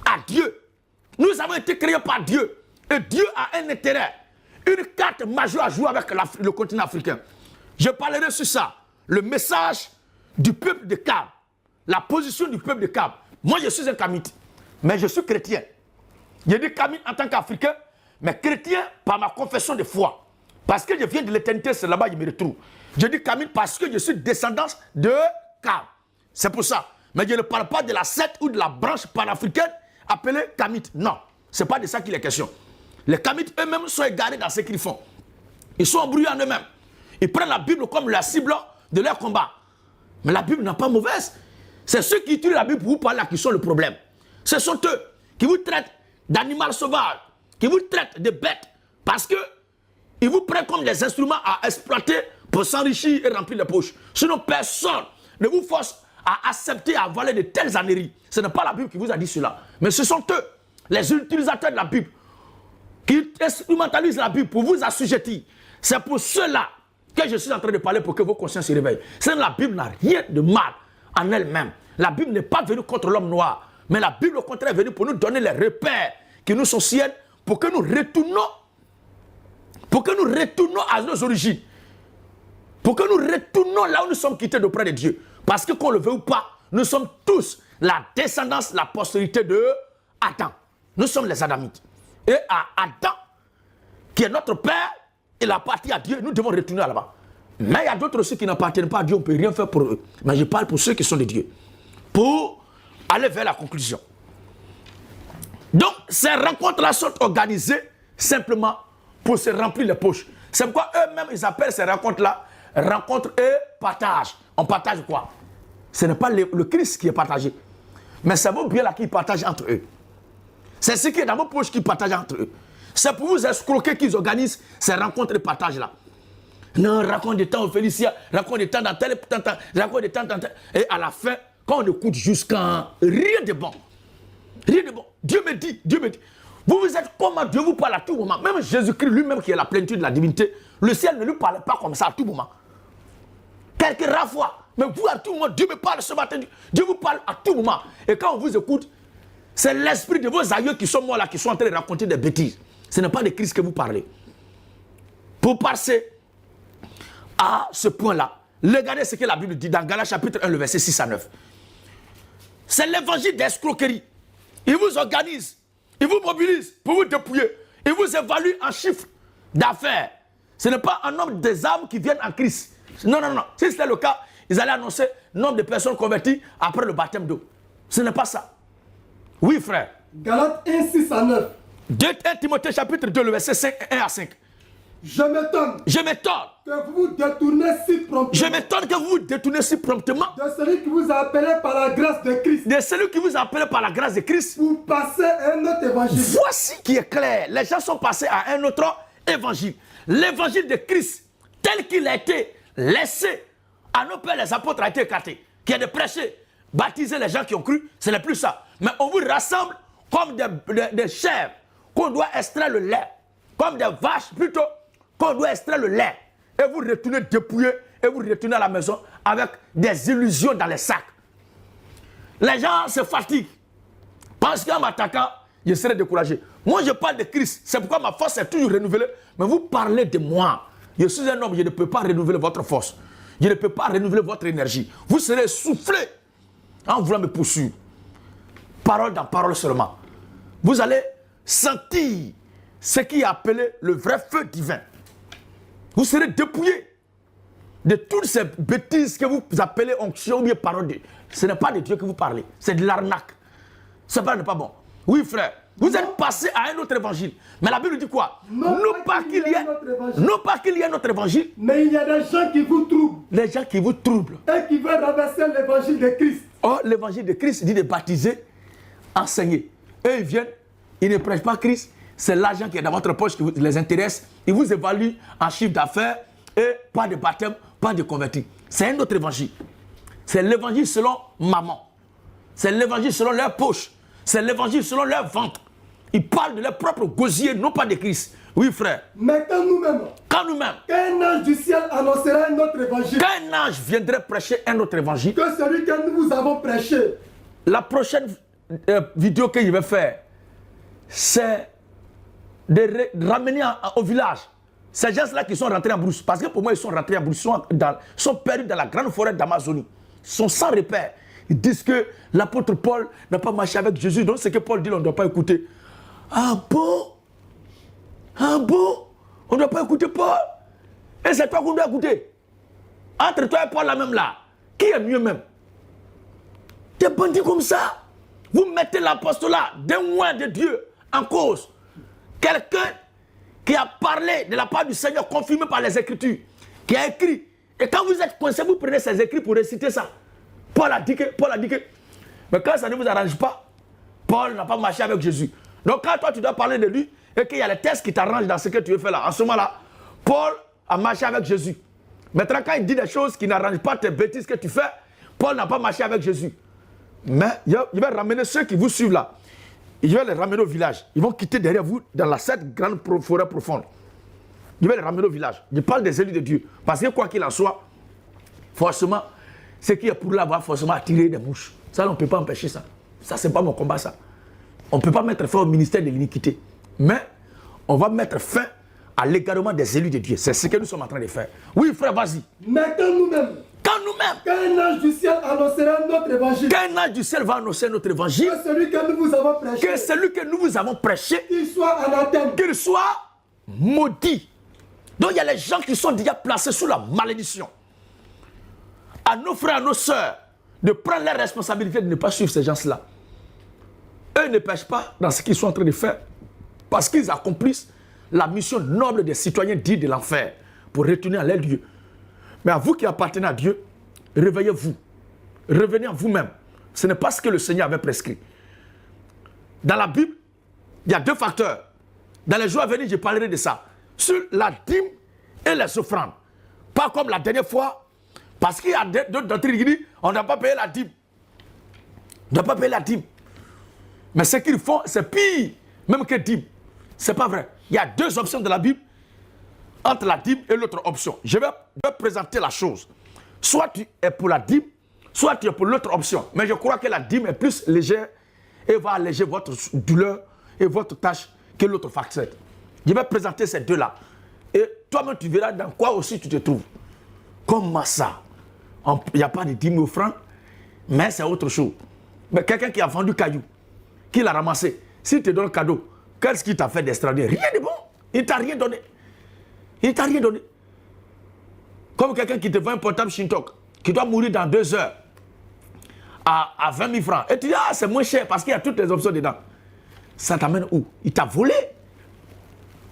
à Dieu. Nous avons été créés par Dieu. Et Dieu a un intérêt, une carte majeure à jouer avec le continent africain. Je parlerai sur ça. Le message du peuple de Cab. La position du peuple de Cab. Moi, je suis un Kamite, mais je suis chrétien. Je dis Kamite en tant qu'Africain, mais chrétien par ma confession de foi. Parce que je viens de l'éternité, c'est là-bas que je me retrouve. Je dis Kamite parce que je suis descendance de Cab. C'est pour ça. Mais je ne parle pas de la secte ou de la branche panafricaine appelée Kamite. Non, ce n'est pas de ça qu'il est question. Les Kamites eux-mêmes sont égarés dans ce qu'ils font. Ils sont embrouillés en eux-mêmes. Ils prennent la Bible comme la cible de leur combat. Mais la Bible n'est pas mauvaise. C'est ceux qui utilisent la Bible pour vous parler qui sont le problème. Ce sont eux qui vous traitent d'animaux sauvages, qui vous traitent de bêtes, parce qu'ils vous prennent comme des instruments à exploiter pour s'enrichir et remplir les poches. Sinon, personne ne vous force à accepter, à avaler de telles âneries. Ce n'est pas la Bible qui vous a dit cela. Mais ce sont eux, les utilisateurs de la Bible, qui instrumentalisent la Bible pour vous assujettir. C'est pour cela que je suis en train de parler pour que vos consciences se réveillent. La Bible n'a rien de mal en elle-même. La Bible n'est pas venue contre l'homme noir. Mais la Bible, au contraire, est venue pour nous donner les repères qui nous sont siennes pour que nous retournons à nos origines. Pour que nous retournons là où nous sommes quittés d'auprès de Dieu. Parce que qu'on le veut ou pas, nous sommes tous la descendance, la postérité de Adam. Nous sommes les Adamites. Et à Adam, qui est notre père, il appartient à Dieu, nous devons retourner là-bas. Mais il y a d'autres aussi qui n'appartiennent pas à Dieu, on ne peut rien faire pour eux. Mais je parle pour ceux qui sont de Dieu. Pour aller vers la conclusion. Donc, ces rencontres-là sont organisées simplement pour se remplir les poches. C'est pourquoi eux-mêmes, ils appellent ces rencontres-là rencontres et partage. On partage quoi? Ce n'est pas le Christ qui est partagé. Mais c'est vos biens-là qui partagent entre eux. C'est ce qui est dans vos poches qui partagent entre eux. C'est pour vous escroquer qu'ils organisent ces rencontres et partages-là. Non, raconte des temps au Félicia, raconte des temps dans tel, raconte des temps dans tel. Et à la fin, quand on écoute jusqu'à rien de bon. Rien de bon. Dieu me dit. Vous êtes comment Dieu vous parle à tout moment. Même Jésus-Christ lui-même qui est la plénitude de la divinité, le ciel ne lui parlait pas comme ça à tout moment. Quelques rares fois. Mais vous, à tout moment, Dieu me parle ce matin. Dieu vous parle à tout moment. Et quand on vous écoute, c'est l'esprit de vos aïeux qui sont morts là, qui sont en train de raconter des bêtises. Ce n'est pas de Christ que vous parlez. Pour passer à ce point-là, regardez ce que la Bible dit dans Galates chapitre 1, le verset 6 à 9. C'est l'évangile d'escroquerie. Il vous organise, il vous mobilise pour vous dépouiller. Il vous évalue en chiffres d'affaires. Ce n'est pas un nombre des âmes qui viennent en Christ. Non. Si c'était le cas, ils allaient annoncer le nombre de personnes converties après le baptême d'eau. Ce n'est pas ça. Oui, frère. Galates 1, 6 à 9. 2 Timothée chapitre 2, le verset 5, 1 à 5. Je m'étonne que vous vous détournez si promptement. Je m'étonne que vous vous détournez si promptement. De celui qui vous a appelé par la grâce de Christ. De celui qui vous a appelé par la grâce de Christ. Pour passer à un autre évangile. Voici qui est clair. Les gens sont passés à un autre évangile. L'évangile de Christ, tel qu'il a été laissé à nos pères, les apôtres, a été écarté. Qui est de prêcher, baptiser les gens qui ont cru, ce n'est plus ça. Mais on vous rassemble comme des chèvres qu'on doit extraire le lait. Comme des vaches plutôt qu'on doit extraire le lait. Et vous retournez dépouillé et vous retournez à la maison avec des illusions dans les sacs. Les gens se fatiguent. Parce qu'en m'attaquant, je serai découragé. Moi, je parle de Christ. C'est pourquoi ma force est toujours renouvelée. Mais vous parlez de moi. Je suis un homme, je ne peux pas renouveler votre force. Je ne peux pas renouveler votre énergie. Vous serez soufflé en voulant me poursuivre. Parole dans parole seulement. Vous allez sentir ce qui est appelé le vrai feu divin. Vous serez dépouillé de toutes ces bêtises que vous appelez onction ou bien parole de Dieu. Ce n'est pas de Dieu que vous parlez, c'est de l'arnaque. Ce n'est pas bon. Oui, frère, vous êtes passé à un autre évangile. Mais la Bible dit quoi? Non pas qu'il y ait un autre évangile. Mais il y a des gens qui vous troublent. Les gens qui vous troublent. Et qui veulent renverser l'évangile de Christ. Oh, l'évangile de Christ dit de baptiser, enseigner. Eux, ils viennent, ils ne prêchent pas Christ. C'est l'argent qui est dans votre poche qui les intéresse. Ils vous évaluent en chiffre d'affaires et pas de baptême, pas de convertis. C'est un autre évangile. C'est l'évangile selon maman. C'est l'évangile selon leur poche. C'est l'évangile selon leur ventre. Ils parlent de leur propre gosier, non pas de Christ. Oui, frère. Mais quand nous-mêmes, qu'un ange du ciel annoncera un autre évangile. Qu'un ange viendrait prêcher un autre évangile. Que celui que nous vous avons prêché. La prochaine vidéo que je vais faire, c'est de ramener au village ces gens-là qui sont rentrés en brousse. Parce que pour moi, ils sont rentrés en brousse, sont perdus dans la grande forêt d'Amazonie. Ils sont sans repère. Ils disent que l'apôtre Paul n'a pas marché avec Jésus. Donc ce que Paul dit, on ne doit pas écouter. Ah bon? Ah bon? On ne doit pas écouter Paul? Et c'est toi qu'on doit écouter. Entre toi et Paul, la même là. Qui est mieux même? Des bandits comme ça. Vous mettez l'apostolat d'un loin de Dieu en cause. Quelqu'un qui a parlé de la part du Seigneur, confirmé par les Écritures, qui a écrit. Et quand vous êtes coincé, vous prenez ces écrits pour réciter ça. Paul a dit que. Mais quand ça ne vous arrange pas, Paul n'a pas marché avec Jésus. Donc quand toi tu dois parler de lui, et qu'il y a les tests qui t'arrangent dans ce que tu veux faire là, en ce moment-là, Paul a marché avec Jésus. Maintenant quand il dit des choses qui n'arrangent pas tes bêtises que tu fais, Paul n'a pas marché avec Jésus. Mais il va ramener ceux qui vous suivent là. Il va les ramener au village. Ils vont quitter derrière vous dans cette grande forêt profonde. Il va les ramener au village. Je parle des élus de Dieu. Parce que quoi qu'il en soit, forcément, ce qui est pour là va forcément attirer des mouches. Ça, on ne peut pas empêcher ça. Ça, ce n'est pas mon combat, ça. On ne peut pas mettre fin au ministère de l'iniquité. Mais on va mettre fin à l'égarement des élus de Dieu. C'est ce que nous sommes en train de faire. Oui, frère, vas-y. Mais quand nous-mêmes, qu'un ange du ciel annoncera notre évangile, qu'un ange du ciel va annoncer notre évangile, que celui que nous vous avons prêché, que celui que nous vous avons prêché, qu'il soit anathème, qu'il soit maudit. Donc il y a les gens qui sont déjà placés sous la malédiction. À nos frères, à nos sœurs, de prendre la responsabilité de ne pas suivre ces gens-là. Eux ne pêchent pas dans ce qu'ils sont en train de faire parce qu'ils accomplissent la mission noble des citoyens dits de l'enfer pour retourner à leur Dieu. Mais à vous qui appartenez à Dieu, réveillez-vous. Revenez à vous-même. Ce n'est pas ce que le Seigneur avait prescrit. Dans la Bible, il y a deux facteurs. Dans les jours à venir, je parlerai de ça. Sur la dîme et les offrandes. Pas comme la dernière fois, parce qu'il y a d'autres doctrines qui disent on n'a pas payé la dîme. On n'a pas payé la dîme. Mais ce qu'ils font, c'est pire, même que dîme. Ce n'est pas vrai. Il y a deux options de la Bible entre la dîme et l'autre option. Je vais présenter la chose. Soit tu es pour la dîme, soit tu es pour l'autre option. Mais je crois que la dîme est plus légère et va alléger votre douleur et votre tâche que l'autre facette. Je vais présenter ces deux-là. Et toi-même, tu verras dans quoi aussi tu te trouves. Comment ça? Il n'y a pas de dîme offrande, mais c'est autre chose. Mais quelqu'un qui a vendu caillou, qui l'a ramassé, s'il te donne un cadeau, qu'est-ce qu'il t'a fait d'extraordinaire? Rien de bon. Il ne t'a rien donné. Il ne t'a rien donné. Comme quelqu'un qui te vend un portable Shintok, qui doit mourir dans 2 heures à 20 000 francs. Et tu dis, ah, c'est moins cher parce qu'il y a toutes les options dedans. Ça t'amène où? Il t'a volé.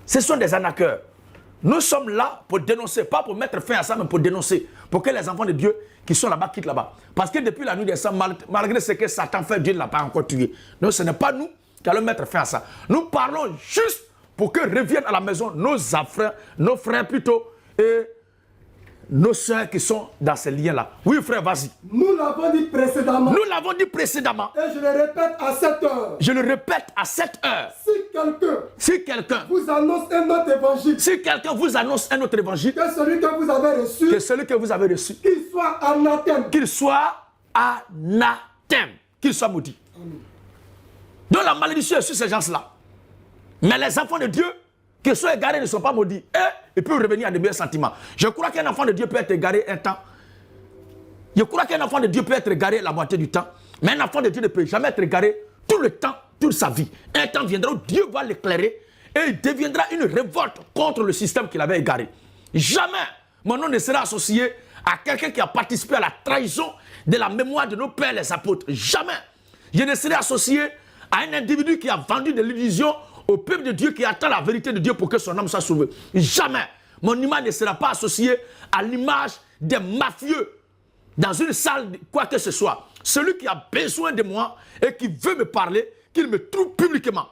Ce sont des arnaqueurs. Nous sommes là pour dénoncer, pas pour mettre fin à ça, mais pour dénoncer. Pour que les enfants de Dieu qui sont là-bas quittent là-bas. Parce que depuis la nuit des sangs, malgré ce que Satan fait, Dieu ne l'a pas encore tué. Donc ce n'est pas nous qui allons mettre fin à ça. Nous parlons juste pour que reviennent à la maison nos frères plutôt, et nos soeurs qui sont dans ces liens-là. Oui, frère, vas-y. Nous l'avons dit précédemment. Nous l'avons dit précédemment. Et je le répète à 7 heures. Je le répète à 7 heures. Si quelqu'un vous annonce un autre évangile. Si quelqu'un vous annonce un autre évangile. Que celui que vous avez reçu. Que celui que vous avez reçu. Qu'il soit anathème. Qu'il soit anathème. Qu'il soit maudit. Amen. Donc la malédiction est sur ces gens-là. Mais les enfants de Dieu qui sont égarés ne sont pas maudits. Et ils peuvent revenir à de meilleurs sentiments. Je crois qu'un enfant de Dieu peut être égaré un temps. Je crois qu'un enfant de Dieu peut être égaré la moitié du temps. Mais un enfant de Dieu ne peut jamais être égaré tout le temps, toute sa vie. Un temps viendra où Dieu va l'éclairer et il deviendra une révolte contre le système qu'il avait égaré. Jamais mon nom ne sera associé à quelqu'un qui a participé à la trahison de la mémoire de nos pères les apôtres. Jamais. Je ne serai associé à un individu qui a vendu de l'illusion au peuple de Dieu qui attend la vérité de Dieu pour que son âme soit sauvée. Jamais. Mon image ne sera pas associée à l'image des mafieux dans une salle, quoi que ce soit. Celui qui a besoin de moi et qui veut me parler, qu'il me trouve publiquement.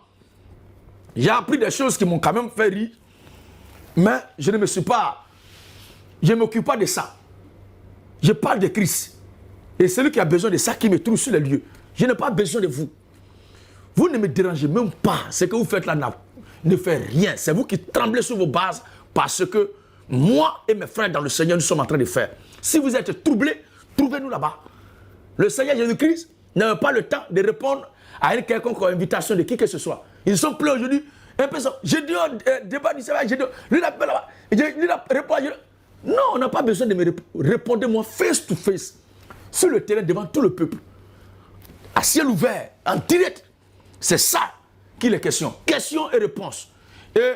J'ai appris des choses qui m'ont quand même fait rire, mais je ne m'occupe pas de ça. Je parle de Christ. Et celui qui a besoin de ça, qui me trouve sur les lieux. Je n'ai pas besoin de vous. Vous ne me dérangez même pas. Ce que vous faites là ne fait rien. C'est vous qui tremblez sur vos bases parce que moi et mes frères dans le Seigneur, nous sommes en train de faire. Si vous êtes troublés, trouvez-nous là-bas. Le Seigneur Jésus-Christ n'a pas le temps de répondre à une quelconque invitation de qui que ce soit. Ils sont pleins aujourd'hui. J'ai dit au débat du Seigneur, lui l'appelle là-bas. Lui répond. Non, on n'a pas besoin de me répondre moi face to face. Sur le terrain devant tout le peuple. À ciel ouvert, en direct. C'est ça qu'il est question. Question et réponse. Et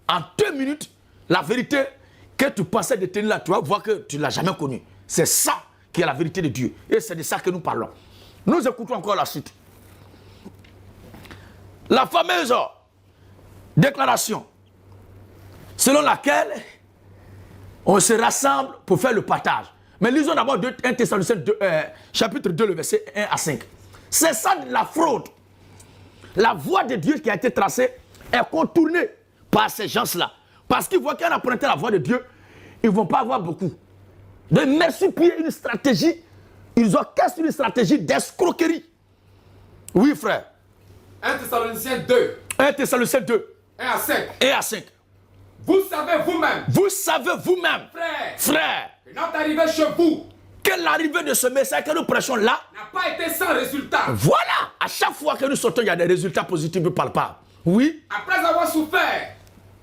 en 2 minutes, la vérité que tu pensais détenir là, tu vas voir que tu ne l'as jamais connue. C'est ça qui est la vérité de Dieu. Et c'est de ça que nous parlons. Nous écoutons encore la suite. La fameuse déclaration selon laquelle on se rassemble pour faire le partage. Mais lisons d'abord 1 Thessaloniciens chapitre 2, le verset 1 à 5. C'est ça la fraude. La voie de Dieu qui a été tracée est contournée par ces gens-là. Parce qu'ils voient qu'en empruntant la voie de Dieu, ils ne vont pas avoir beaucoup. Donc, merci pied une stratégie Ils orchestrent une stratégie d'escroquerie. Oui, frère. 1 Thessaloniciens 2. 1 Thessaloniciens 2. 1 à 5. 1 à 5. Vous savez vous-même. Vous savez vous-même, frère, que notre arrivée chez vous, que l'arrivée de ce message que nous prêchons là, n'a pas été sans résultat. Voilà, à chaque fois que nous sortons, il y a des résultats positifs palpables. Oui. Après avoir souffert.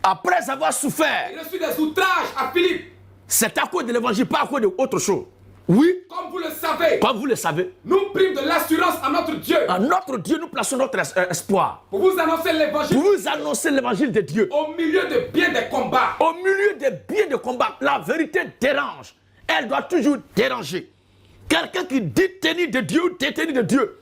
Après avoir souffert. Il reçut des outrages à Philippe. C'est à cause de l'évangile, pas à cause d'autre chose. Oui. Comme vous le savez. Comme vous le savez. Nous prîmes de l'assurance à notre Dieu. À notre Dieu, nous plaçons notre espoir. Pour vous annoncer l'évangile. Pour vous annoncer l'évangile de Dieu. Au milieu de bien des combats. Au milieu des biens de combat. La vérité dérange. Elle doit toujours déranger. Quelqu'un qui dit tenir de Dieu, détenir de Dieu.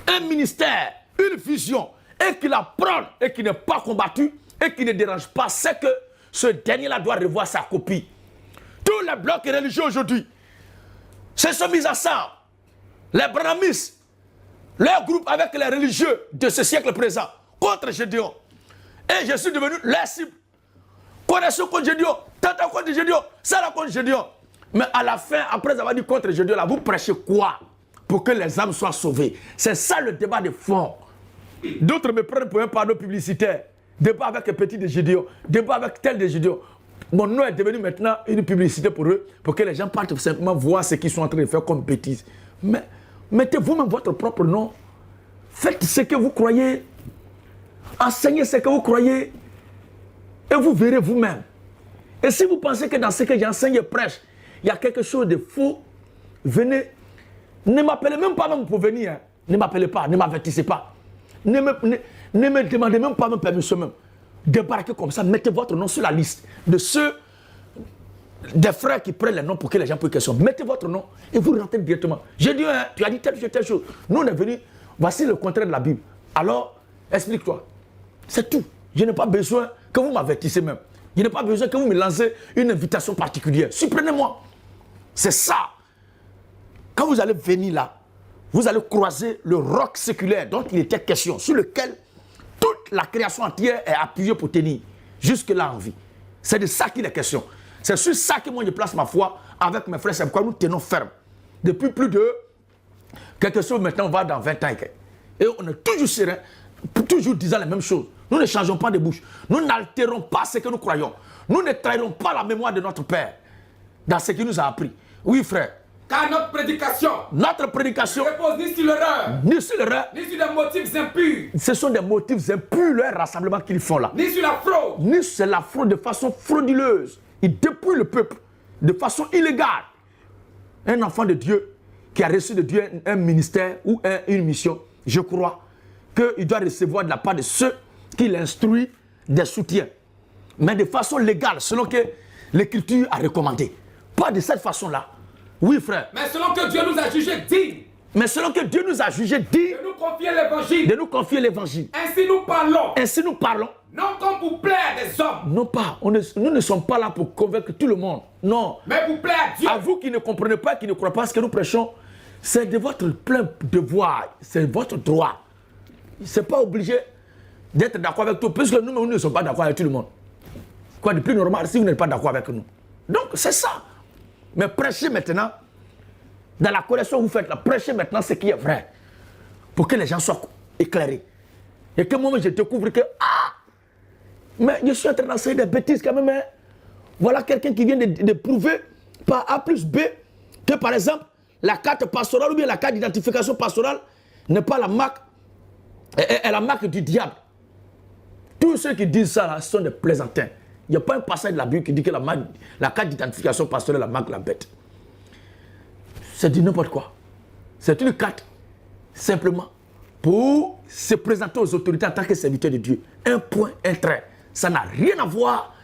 Un ministère, une vision, et qui la prend et qui n'est pas combattu et qui ne dérange pas, c'est que ce dernier-là doit revoir sa copie. Tous les blocs religieux aujourd'hui se sont mis ensemble. Les brahmistes, leur groupe avec les religieux de ce siècle présent, contre Gédéon. Et je suis devenu leur cible. Connaissons contre Gédéon, tantôt contre Gédéon, ça là contre Gédéon. Mais à la fin, après avoir dit contre Gédéon, là, vous prêchez quoi pour que les âmes soient sauvées? C'est ça le débat de fond. D'autres me prennent pour un panneau publicitaire. Débat avec un petit de Gédéon, débat avec tel de Gédéon. Mon nom est devenu maintenant une publicité pour eux, pour que les gens partent simplement voir ce qu'ils sont en train de faire comme bêtises. Mais mettez vous-même votre propre nom. Faites ce que vous croyez. Enseignez ce que vous croyez. Et vous verrez vous-même. Et si vous pensez que dans ce que j'enseigne et prêche, il y a quelque chose de faux, venez. Ne m'appelez même pas même pour venir. Hein. Ne m'appelez pas, ne m'avertissez pas. Ne me demandez même pas même permission même. Débarquez comme ça, mettez votre nom sur la liste de ceux, des frères qui prennent les noms pour que les gens posent question. Mettez votre nom et vous rentrez directement. J'ai dit, hein, tu as dit telle chose. Nous, on est venus, voici le contraire de la Bible. Alors, explique-toi. C'est tout. Je n'ai pas besoin que vous m'avertissez même. Je n'ai pas besoin que vous me lancez une invitation particulière. Surprenez-moi. C'est ça. Quand vous allez venir là, vous allez croiser le roc séculaire dont il était question, sur lequel toute la création entière est appuyée pour tenir jusque-là en vie. C'est de ça qu'il est question. C'est sur ça que moi je place ma foi avec mes frères. C'est pourquoi nous tenons ferme. Depuis plus de quelque chose maintenant, on va dans 20 ans. Et on est toujours serein, toujours disant les mêmes choses. Nous ne changeons pas de bouche. Nous n'altérons pas ce que nous croyons. Nous ne trahirons pas la mémoire de notre Père dans ce qu'il nous a appris. Oui, frère. Car notre prédication ne repose ni sur l'erreur, ni sur des motifs impurs. Ce sont des motifs impurs, leur rassemblement qu'ils font là. Ni sur la fraude. Ni sur la fraude de façon frauduleuse. Ils dépouillent le peuple de façon illégale. Un enfant de Dieu qui a reçu de Dieu un ministère ou une mission, je crois qu'il doit recevoir de la part de ceux qui l'instruisent des soutiens. Mais de façon légale, selon que l'Écriture a recommandé. Pas de cette façon-là. Oui, frère. Mais selon que Dieu nous a jugés dignes. Mais selon que Dieu nous a jugés dignes. De nous confier l'évangile. De nous confier l'évangile. Ainsi nous parlons. Ainsi nous parlons. Non comme pour plaire des hommes. Non pas. Nous ne sommes pas là pour convaincre tout le monde. Non. Mais pour plaire à Dieu. À vous qui ne comprenez pas, qui ne croyez pas ce que nous prêchons, c'est de votre plein devoir. C'est votre droit. C'est pas obligé d'être d'accord avec tout. Puisque nous ne sommes pas d'accord avec tout le monde. Quoi de plus normal si vous n'êtes pas d'accord avec nous. Donc c'est ça. Mais prêchez maintenant, dans la correction que vous faites là, prêchez maintenant ce qui est vrai. Pour que les gens soient éclairés. Et que moi je découvre que, mais je suis en train d'enseigner des bêtises quand même. Hein. Voilà quelqu'un qui vient de prouver par A plus B que par exemple, la carte pastorale ou bien la carte d'identification pastorale n'est pas la marque, est la marque du diable. Tous ceux qui disent ça là, sont des plaisantins. Il n'y a pas un passage de la Bible qui dit que la carte d'identification pastorale la marque la bête. C'est du n'importe quoi. C'est une carte, simplement, pour se présenter aux autorités en tant que serviteur de Dieu. Un point, un trait. Ça n'a rien à voir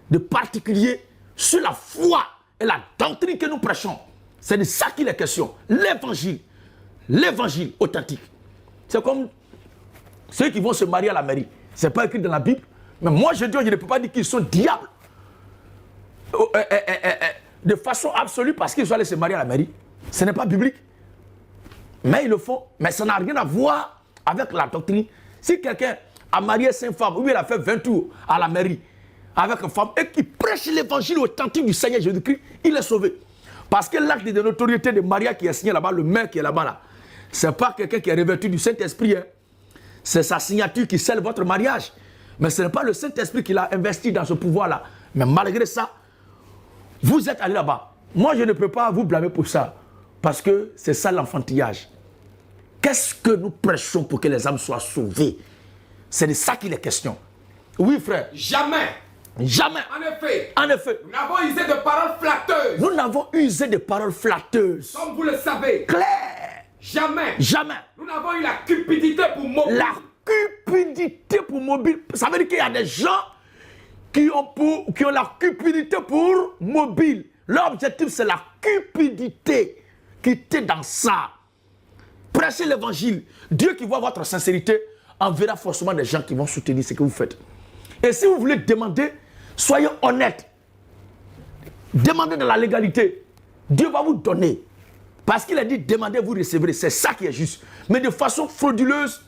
de particulier sur la foi et la doctrine que nous prêchons. C'est de ça qu'il est question. L'évangile authentique. C'est comme ceux qui vont se marier à la mairie. Ce n'est pas écrit dans la Bible. Mais moi, je ne peux pas dire qu'ils sont diables de façon absolue parce qu'ils sont allés se marier à la mairie. Ce n'est pas biblique. Mais ils le font. Mais ça n'a rien à voir avec la doctrine. Si quelqu'un a marié 5 femmes, ou bien il a fait 20 tours à la mairie avec une femme et qui prêche l'évangile authentique du Seigneur Jésus-Christ, il est sauvé. Parce que l'acte de notoriété de Maria qui est signé là-bas, le maire qui est là-bas, là, ce n'est pas quelqu'un qui est revêtu du Saint-Esprit. Hein. C'est sa signature qui scelle votre mariage. Mais ce n'est pas le Saint-Esprit qui l'a investi dans ce pouvoir-là. Mais malgré ça, vous êtes allé là-bas. Moi, je ne peux pas vous blâmer pour ça. Parce que c'est ça l'enfantillage. Qu'est-ce que nous prêchons pour que les âmes soient sauvées? C'est de ça qu'il est question. Oui, frère. Jamais. Jamais. En effet. Nous n'avons usé de paroles flatteuses. Nous n'avons usé de paroles flatteuses. Comme vous le savez. Clair. Jamais. Jamais. Nous n'avons eu la cupidité pour mobile. La cupidité pour mobile. Ça veut dire qu'il y a des gens qui ont la cupidité pour mobile. Leur objectif, c'est la cupidité. Quittez dans ça. Prêchez l'évangile. Dieu qui voit votre sincérité enverra forcément des gens qui vont soutenir ce que vous faites. Et si vous voulez demander, soyez honnête. Demandez dans la légalité. Dieu va vous donner. Parce qu'il a dit, demandez, vous recevrez. C'est ça qui est juste. Mais de façon frauduleuse,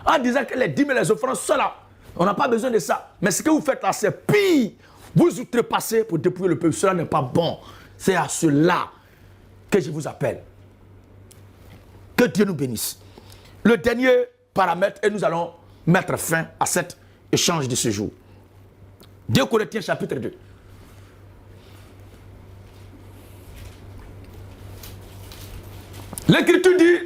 en disant que les dîmes et les offrandes sont là. On n'a pas besoin de ça. Mais ce que vous faites là, c'est pire. Vous outrepassez pour dépouiller le peuple. Cela n'est pas bon. C'est à cela que je vous appelle. Que Dieu nous bénisse. Le dernier paramètre, et nous allons mettre fin à cet échange de ce jour. 2 Corinthiens chapitre 2. L'Écriture dit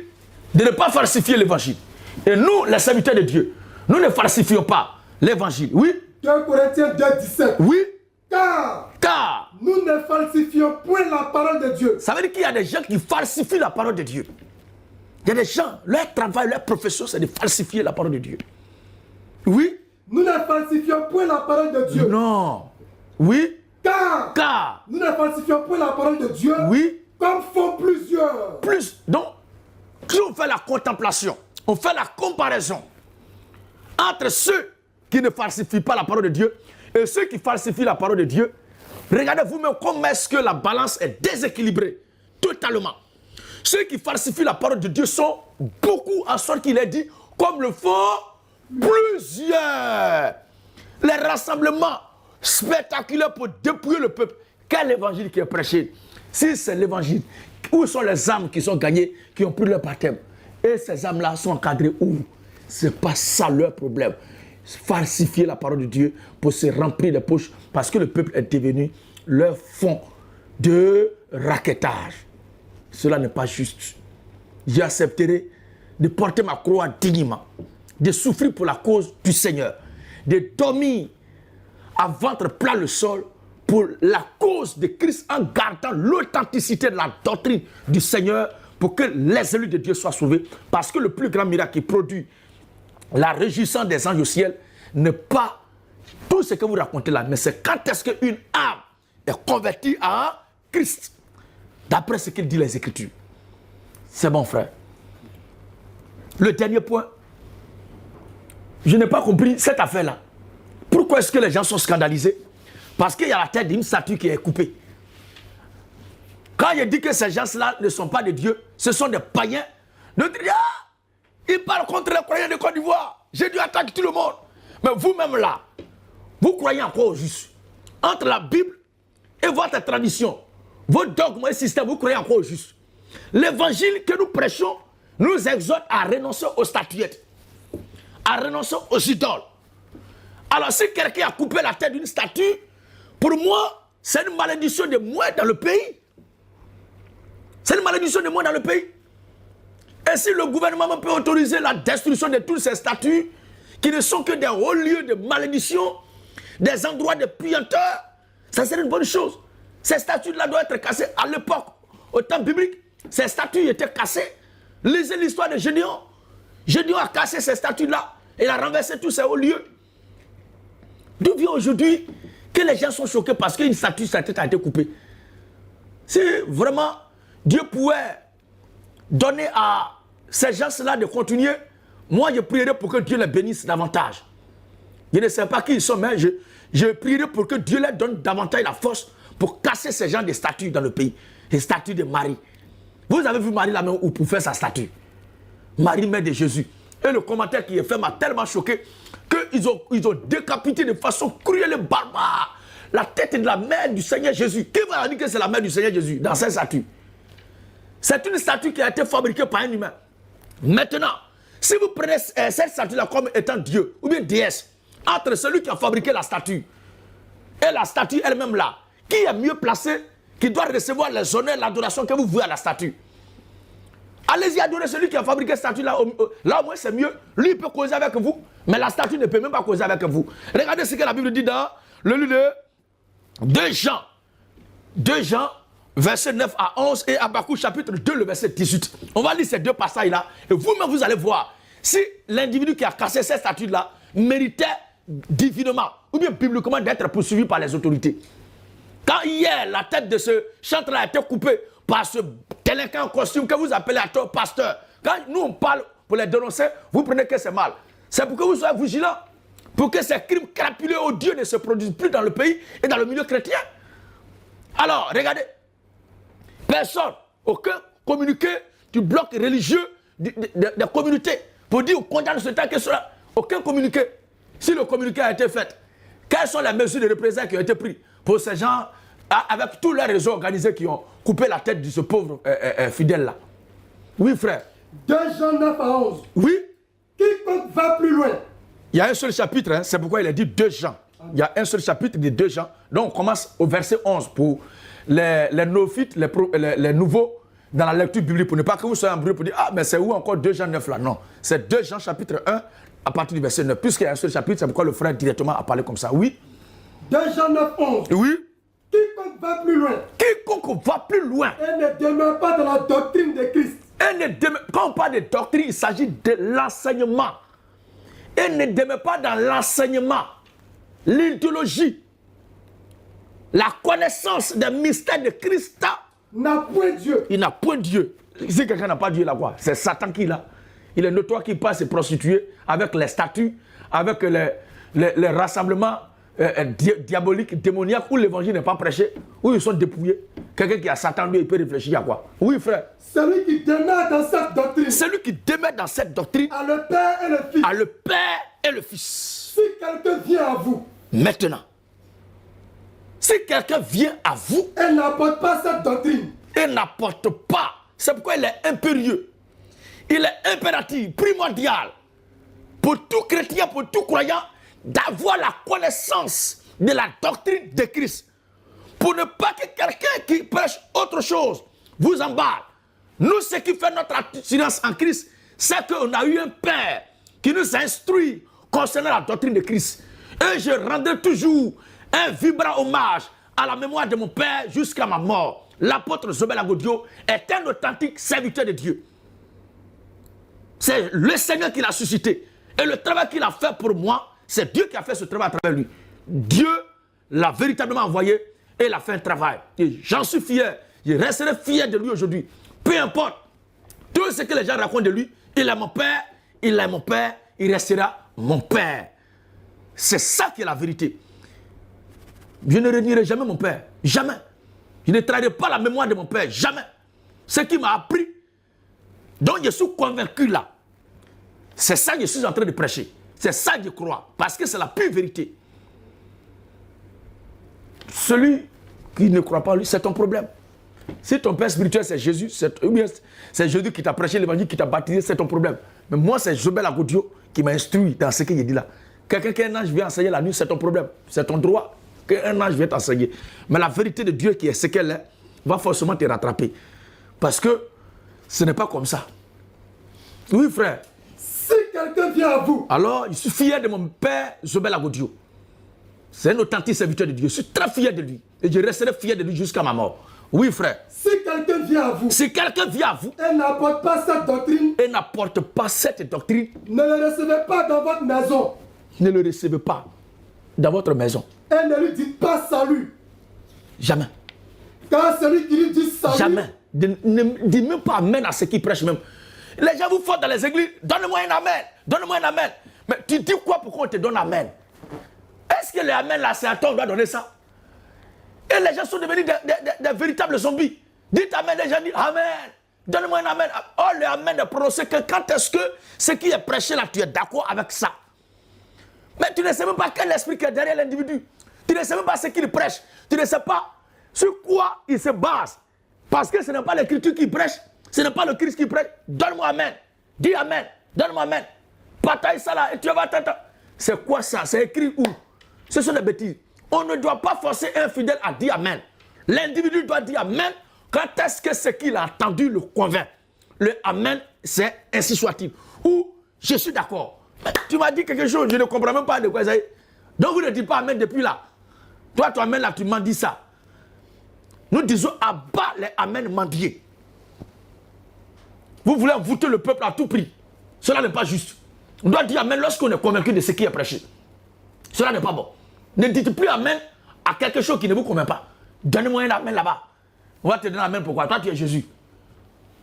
de ne pas falsifier l'évangile. Et nous, les serviteurs de Dieu, nous ne falsifions pas l'évangile. Oui? 2 Corinthiens 2, 17. Oui? Car nous ne falsifions point la parole de Dieu. Ça veut dire qu'il y a des gens qui falsifient la parole de Dieu. Il y a des gens, leur travail, leur profession, c'est de falsifier la parole de Dieu. Oui? Nous ne falsifions point la parole de Dieu. Non. Oui? Car nous ne falsifions point la parole de Dieu. Oui? Comme font plusieurs. Donc, si on fait la contemplation, on fait la comparaison entre ceux qui ne falsifient pas la parole de Dieu et ceux qui falsifient la parole de Dieu, regardez vous-même comment est-ce que la balance est déséquilibrée totalement. Ceux qui falsifient la parole de Dieu sont beaucoup, en sorte qu'il est dit, comme le font plusieurs. Les rassemblements spectaculaires pour dépouiller le peuple. Quel évangile qui est prêché? Si c'est l'évangile, où sont les âmes qui sont gagnées, qui ont pris leur baptême? Et ces âmes-là sont encadrées où? Ce n'est pas ça leur problème. Falsifier la parole de Dieu pour se remplir les poches parce que le peuple est devenu leur fond de raquettage. Cela n'est pas juste. J'accepterai de porter ma croix dignement, de souffrir pour la cause du Seigneur, de dormir à ventre plat le sol pour la cause de Christ en gardant l'authenticité de la doctrine du Seigneur pour que les élus de Dieu soient sauvés. Parce que le plus grand miracle qui produit la réjouissance des anges au ciel n'est pas tout ce que vous racontez là, mais c'est quand est-ce qu'une âme est convertie en Christ, d'après ce qu'il dit les Écritures. C'est bon, frère. Le dernier point, je n'ai pas compris cette affaire-là. Pourquoi est-ce que les gens sont scandalisés? Parce qu'il y a la tête d'une statue qui est coupée. Quand je dis que ces gens-là ne sont pas de Dieu, ce sont des païens, notre Dieu, ils parlent contre les croyants de Côte d'Ivoire. J'ai dû attaquer tout le monde. Mais vous-même là, vous croyez en quoi au juste? Entre la Bible et votre tradition, vos dogmes et systèmes, vous croyez en quoi au juste? L'évangile que nous prêchons nous exhorte à renoncer aux statuettes, à renoncer aux idoles. Alors si quelqu'un a coupé la tête d'une statue, pour moi, c'est une malédiction de moins dans le pays. C'est une malédiction de moins dans le pays. Et si le gouvernement peut autoriser la destruction de toutes ces statues, qui ne sont que des hauts lieux de malédiction, des endroits de puanteurs, ça c'est une bonne chose. Ces statues-là doivent être cassées. À l'époque, au temps biblique, ces statues étaient cassées. Lisez l'histoire de Gédéon. Gédéon a cassé ces statues-là. Il a renversé tous ces hauts lieux. D'où vient aujourd'hui que les gens sont choqués parce qu'une statue, sa tête a été coupée? Si vraiment Dieu pouvait donner à ces gens-là de continuer, moi je prierai pour que Dieu les bénisse davantage. Je ne sais pas qui ils sont, mais je prierai pour que Dieu leur donne davantage la force pour casser ces gens de statues dans le pays. Les statues de Marie. Vous avez vu Marie là-même où pour faire sa statue? Marie, mère de Jésus. Et le commentaire qui est fait m'a tellement choqué qu'ils ont décapité de façon cruelle et barbare la tête de la mère du Seigneur Jésus. Qui va dire que c'est la mère du Seigneur Jésus dans cette statue? C'est une statue qui a été fabriquée par un humain. Maintenant, si vous prenez cette statue-là comme étant Dieu ou bien déesse, entre celui qui a fabriqué la statue et la statue elle-même là, qui est mieux placé, qui doit recevoir les honneurs, l'adoration que vous vouez à la statue? Allez-y adorer celui qui a fabriqué cette statue-là. Là, au moins, c'est mieux. Lui, il peut causer avec vous, mais la statue ne peut même pas causer avec vous. Regardez ce que la Bible dit dans le livre de 2 Jean. 2 Jean, verset 9 à 11 et Habakkuk chapitre 2, le verset 18. On va lire ces deux passages-là et vous-même, vous allez voir si l'individu qui a cassé cette statue-là méritait divinement ou bien bibliquement d'être poursuivi par les autorités. Quand hier, la tête de ce chanteur a été coupée par ce délinquant en costume que vous appelez à tort pasteur, quand nous on parle pour les dénoncer, vous prenez que c'est mal. C'est pour que vous soyez vigilants, pour que ces crimes crapuleux odieux ne se produisent plus dans le pays et dans le milieu chrétien. Alors, regardez, personne, aucun communiqué du bloc religieux des communautés pour dire on condamne ce temps que cela, aucun communiqué. Si le communiqué a été fait, quelles sont les mesures de représailles qui ont été prises pour ces gens, avec tous les réseaux organisés qui ont coupé la tête de ce pauvre fidèle-là? Oui, frère. 2 Jean 9 à 11. Oui. Quiconque va plus loin. Il y a un seul chapitre, hein, c'est pourquoi il a dit 2 Jean. Il y a un seul chapitre de 2 Jean. Donc on commence au verset 11 pour les néophytes, les nouveaux dans la lecture biblique, pour ne pas que vous soyez embrouillés pour dire ah, mais c'est où encore 2 Jean 9 là? Non, c'est 2 Jean chapitre 1 à partir du verset 9. Puisqu'il y a un seul chapitre, c'est pourquoi le frère directement a parlé comme ça. Oui. 2 Jean 9, 11. Oui. Quiconque va plus loin. Quiconque va plus loin. Et ne demeure pas dans la doctrine de Christ. Quand on parle de doctrine, il s'agit de l'enseignement. Et ne demeure pas dans l'enseignement, l'idéologie, la connaissance des mystères de Christ. N'a point Dieu. Il n'a point Dieu. Si quelqu'un n'a pas Dieu là, quoi? C'est Satan qui l'a. Il est notoire qu'il passe se prostituer avec les statues, avec les rassemblements diaboliques, démoniaques, où l'évangile n'est pas prêché, où ils sont dépouillés. Quelqu'un qui a Satan, lui, il peut réfléchir à quoi? Oui, frère. Celui qui demeure dans cette doctrine. Celui qui demeure dans cette doctrine. A le Père et le Fils. A le Père et le Fils. Si quelqu'un vient à vous. Maintenant. Si quelqu'un vient à vous. Et n'apporte pas cette doctrine. Et n'apporte pas. C'est pourquoi il est impérieux. Il est impératif, primordial. Pour tout chrétien, pour tout croyant, d'avoir la connaissance de la doctrine de Christ. Pour ne pas que quelqu'un qui prêche autre chose vous emballe. Nous, ce qui fait notre assurance en Christ, c'est qu'on a eu un Père qui nous instruit concernant la doctrine de Christ. Et je rendrai toujours un vibrant hommage à la mémoire de mon Père jusqu'à ma mort. L'apôtre Zobel Agodio est un authentique serviteur de Dieu. C'est le Seigneur qui l'a suscité. Et le travail qu'il a fait pour moi, c'est Dieu qui a fait ce travail à travers lui. Dieu l'a véritablement envoyé et il a fait un travail. Et j'en suis fier. Je resterai fier de lui aujourd'hui. Peu importe tout ce que les gens racontent de lui, il est mon Père, il est mon Père, il restera mon Père. C'est ça qui est la vérité. Je ne renierai jamais mon Père. Jamais. Je ne trahirai pas la mémoire de mon Père. Jamais. Ce qui m'a appris, dont je suis convaincu là, c'est ça que je suis en train de prêcher. C'est ça que je crois. Parce que c'est la pure vérité. Celui qui ne croit pas en lui, c'est ton problème. Si ton père spirituel c'est Jésus, c'est Jésus qui t'a prêché l'évangile, qui t'a baptisé, c'est ton problème. Mais moi, c'est Zobel Agodio qui m'a instruit dans ce qu'il dit là. Quelqu'un qu'un ange vient enseigner la nuit, c'est ton problème. C'est ton droit qu'un ange vienne t'enseigner. Mais la vérité de Dieu qui est ce qu'elle est, va forcément te rattraper. Parce que ce n'est pas comme ça. Oui, frère. Si quelqu'un vient à vous. Alors, je suis fier de mon père Zobel Agodio. C'est un authentique serviteur de Dieu. Je suis très fier de lui. Et je resterai fier de lui jusqu'à ma mort. Oui, frère. Si quelqu'un vient à vous. Si quelqu'un vient à vous. Et n'apporte pas cette doctrine. Et n'apporte pas cette doctrine. Ne le recevez pas dans votre maison. Ne le recevez pas dans votre maison. Et ne lui dites pas salut. Jamais. Car celui qui lui dit salut. Jamais. Ne dis même pas amen à ce qui prêche même. Les gens vous font dans les églises. Donne-moi un amen. Donne-moi un amen. Mais tu dis quoi pour qu'on te donne amen? Est-ce que les amen là, c'est à toi on doit donner ça? Et les gens sont devenus des véritables zombies. Dites amen, les gens disent amen. Donne-moi un amen. Oh, le amen n'est prononcé que quand est-ce que ce qui est prêché là, tu es d'accord avec ça? Mais tu ne sais même pas quel esprit qui est derrière l'individu. Tu ne sais même pas ce qu'il prêche. Tu ne sais pas sur quoi il se base. Parce que ce n'est pas l'écriture qui prêche. Ce n'est pas le Christ qui prêche. Donne-moi amen. Dis amen. Donne-moi amen. Bataille ça là et tu vas t'entendre. C'est quoi ça? C'est écrit où? Ce sont des bêtises. On ne doit pas forcer un fidèle à dire amen. L'individu doit dire amen quand est-ce que ce qu'il a entendu le convainc. Le amen, c'est ainsi soit-il. Ou je suis d'accord. Tu m'as dit quelque chose, je ne comprends même pas de quoi ça est. Donc vous ne dites pas amen depuis là. Toi-même là, tu m'as dit ça. Nous disons abat les amen mendiés. Vous voulez envoûter le peuple à tout prix. Cela n'est pas juste. On doit dire amen lorsqu'on est convaincu de ce qui est prêché. Cela n'est pas bon. Ne dites plus amen à quelque chose qui ne vous convainc pas. Donnez-moi un amen là-bas. On va te donner amen pourquoi? Toi tu es Jésus.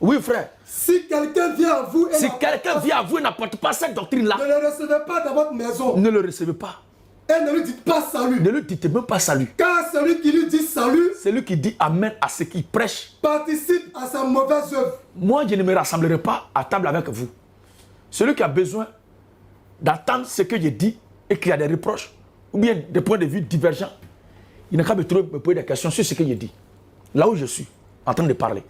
Oui frère. Si quelqu'un vient à vous et n'apporte pas cette doctrine-là, ne le recevez pas dans votre maison. Ne le recevez pas. Et ne lui dites pas salut. Ne lui dites même pas salut. Car celui qui lui dit salut, celui qui dit amen à ce qu'il prêche, participe à sa mauvaise œuvre. Moi, je ne me rassemblerai pas à table avec vous. Celui qui a besoin d'attendre ce que je dis et qui a des reproches, ou bien des points de vue divergents, il n'a qu'à me poser des questions sur ce que je dis. Là où je suis, en train de parler.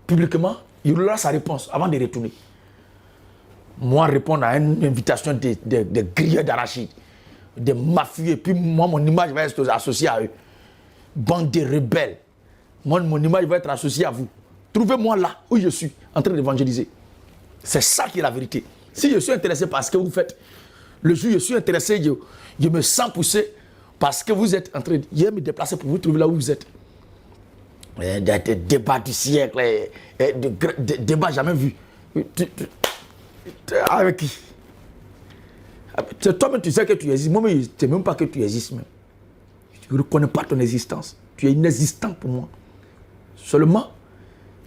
Publiquement, il aura sa réponse avant de retourner. Moi, répondre à une invitation de grilleurs d'arachide, des mafieux, et puis moi, mon image va être associée à eux. Bande de rebelles. Moi, mon image va être associée à vous. Trouvez-moi là où je suis, en train d'évangéliser. C'est ça qui est la vérité. Si je suis intéressé par ce que vous faites, le jour où je suis intéressé, je me sens poussé parce que vous êtes en train de me déplacer pour vous trouver là où vous êtes. Des débats du siècle, des débats jamais vus. Avec qui? Toi-même, tu sais que tu existes. Moi-même, je ne sais même pas que tu existes. Même. Je ne reconnais pas ton existence. Tu es inexistant pour moi. Seulement,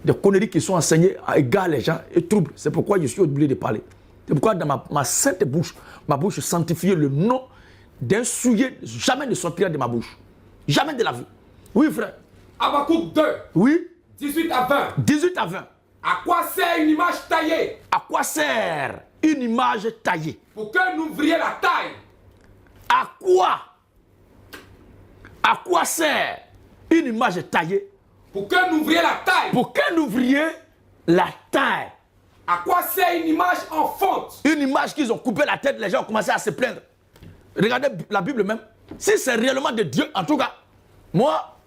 des conneries qui sont enseignées égarent les gens et troublent. C'est pourquoi je suis obligé de parler. C'est pourquoi dans ma sainte bouche, ma bouche sanctifiée, le nom d'un souillé jamais ne sortira de ma bouche. Jamais de la vie. Oui, frère. Habakkuk 2. Oui. 18 à 20. 18 à 20. À quoi sert une image taillée? À quoi sert une image taillée? Pour qu'un ouvrier la taille. À quoi? À quoi sert une image taillée? Pour qu'un ouvrier la taille. Pour qu'un ouvrier la taille. À quoi sert une image en fonte? Une image qu'ils ont coupé la tête, les gens ont commencé à se plaindre. Regardez la Bible même. Si c'est réellement de Dieu, en tout cas, moi,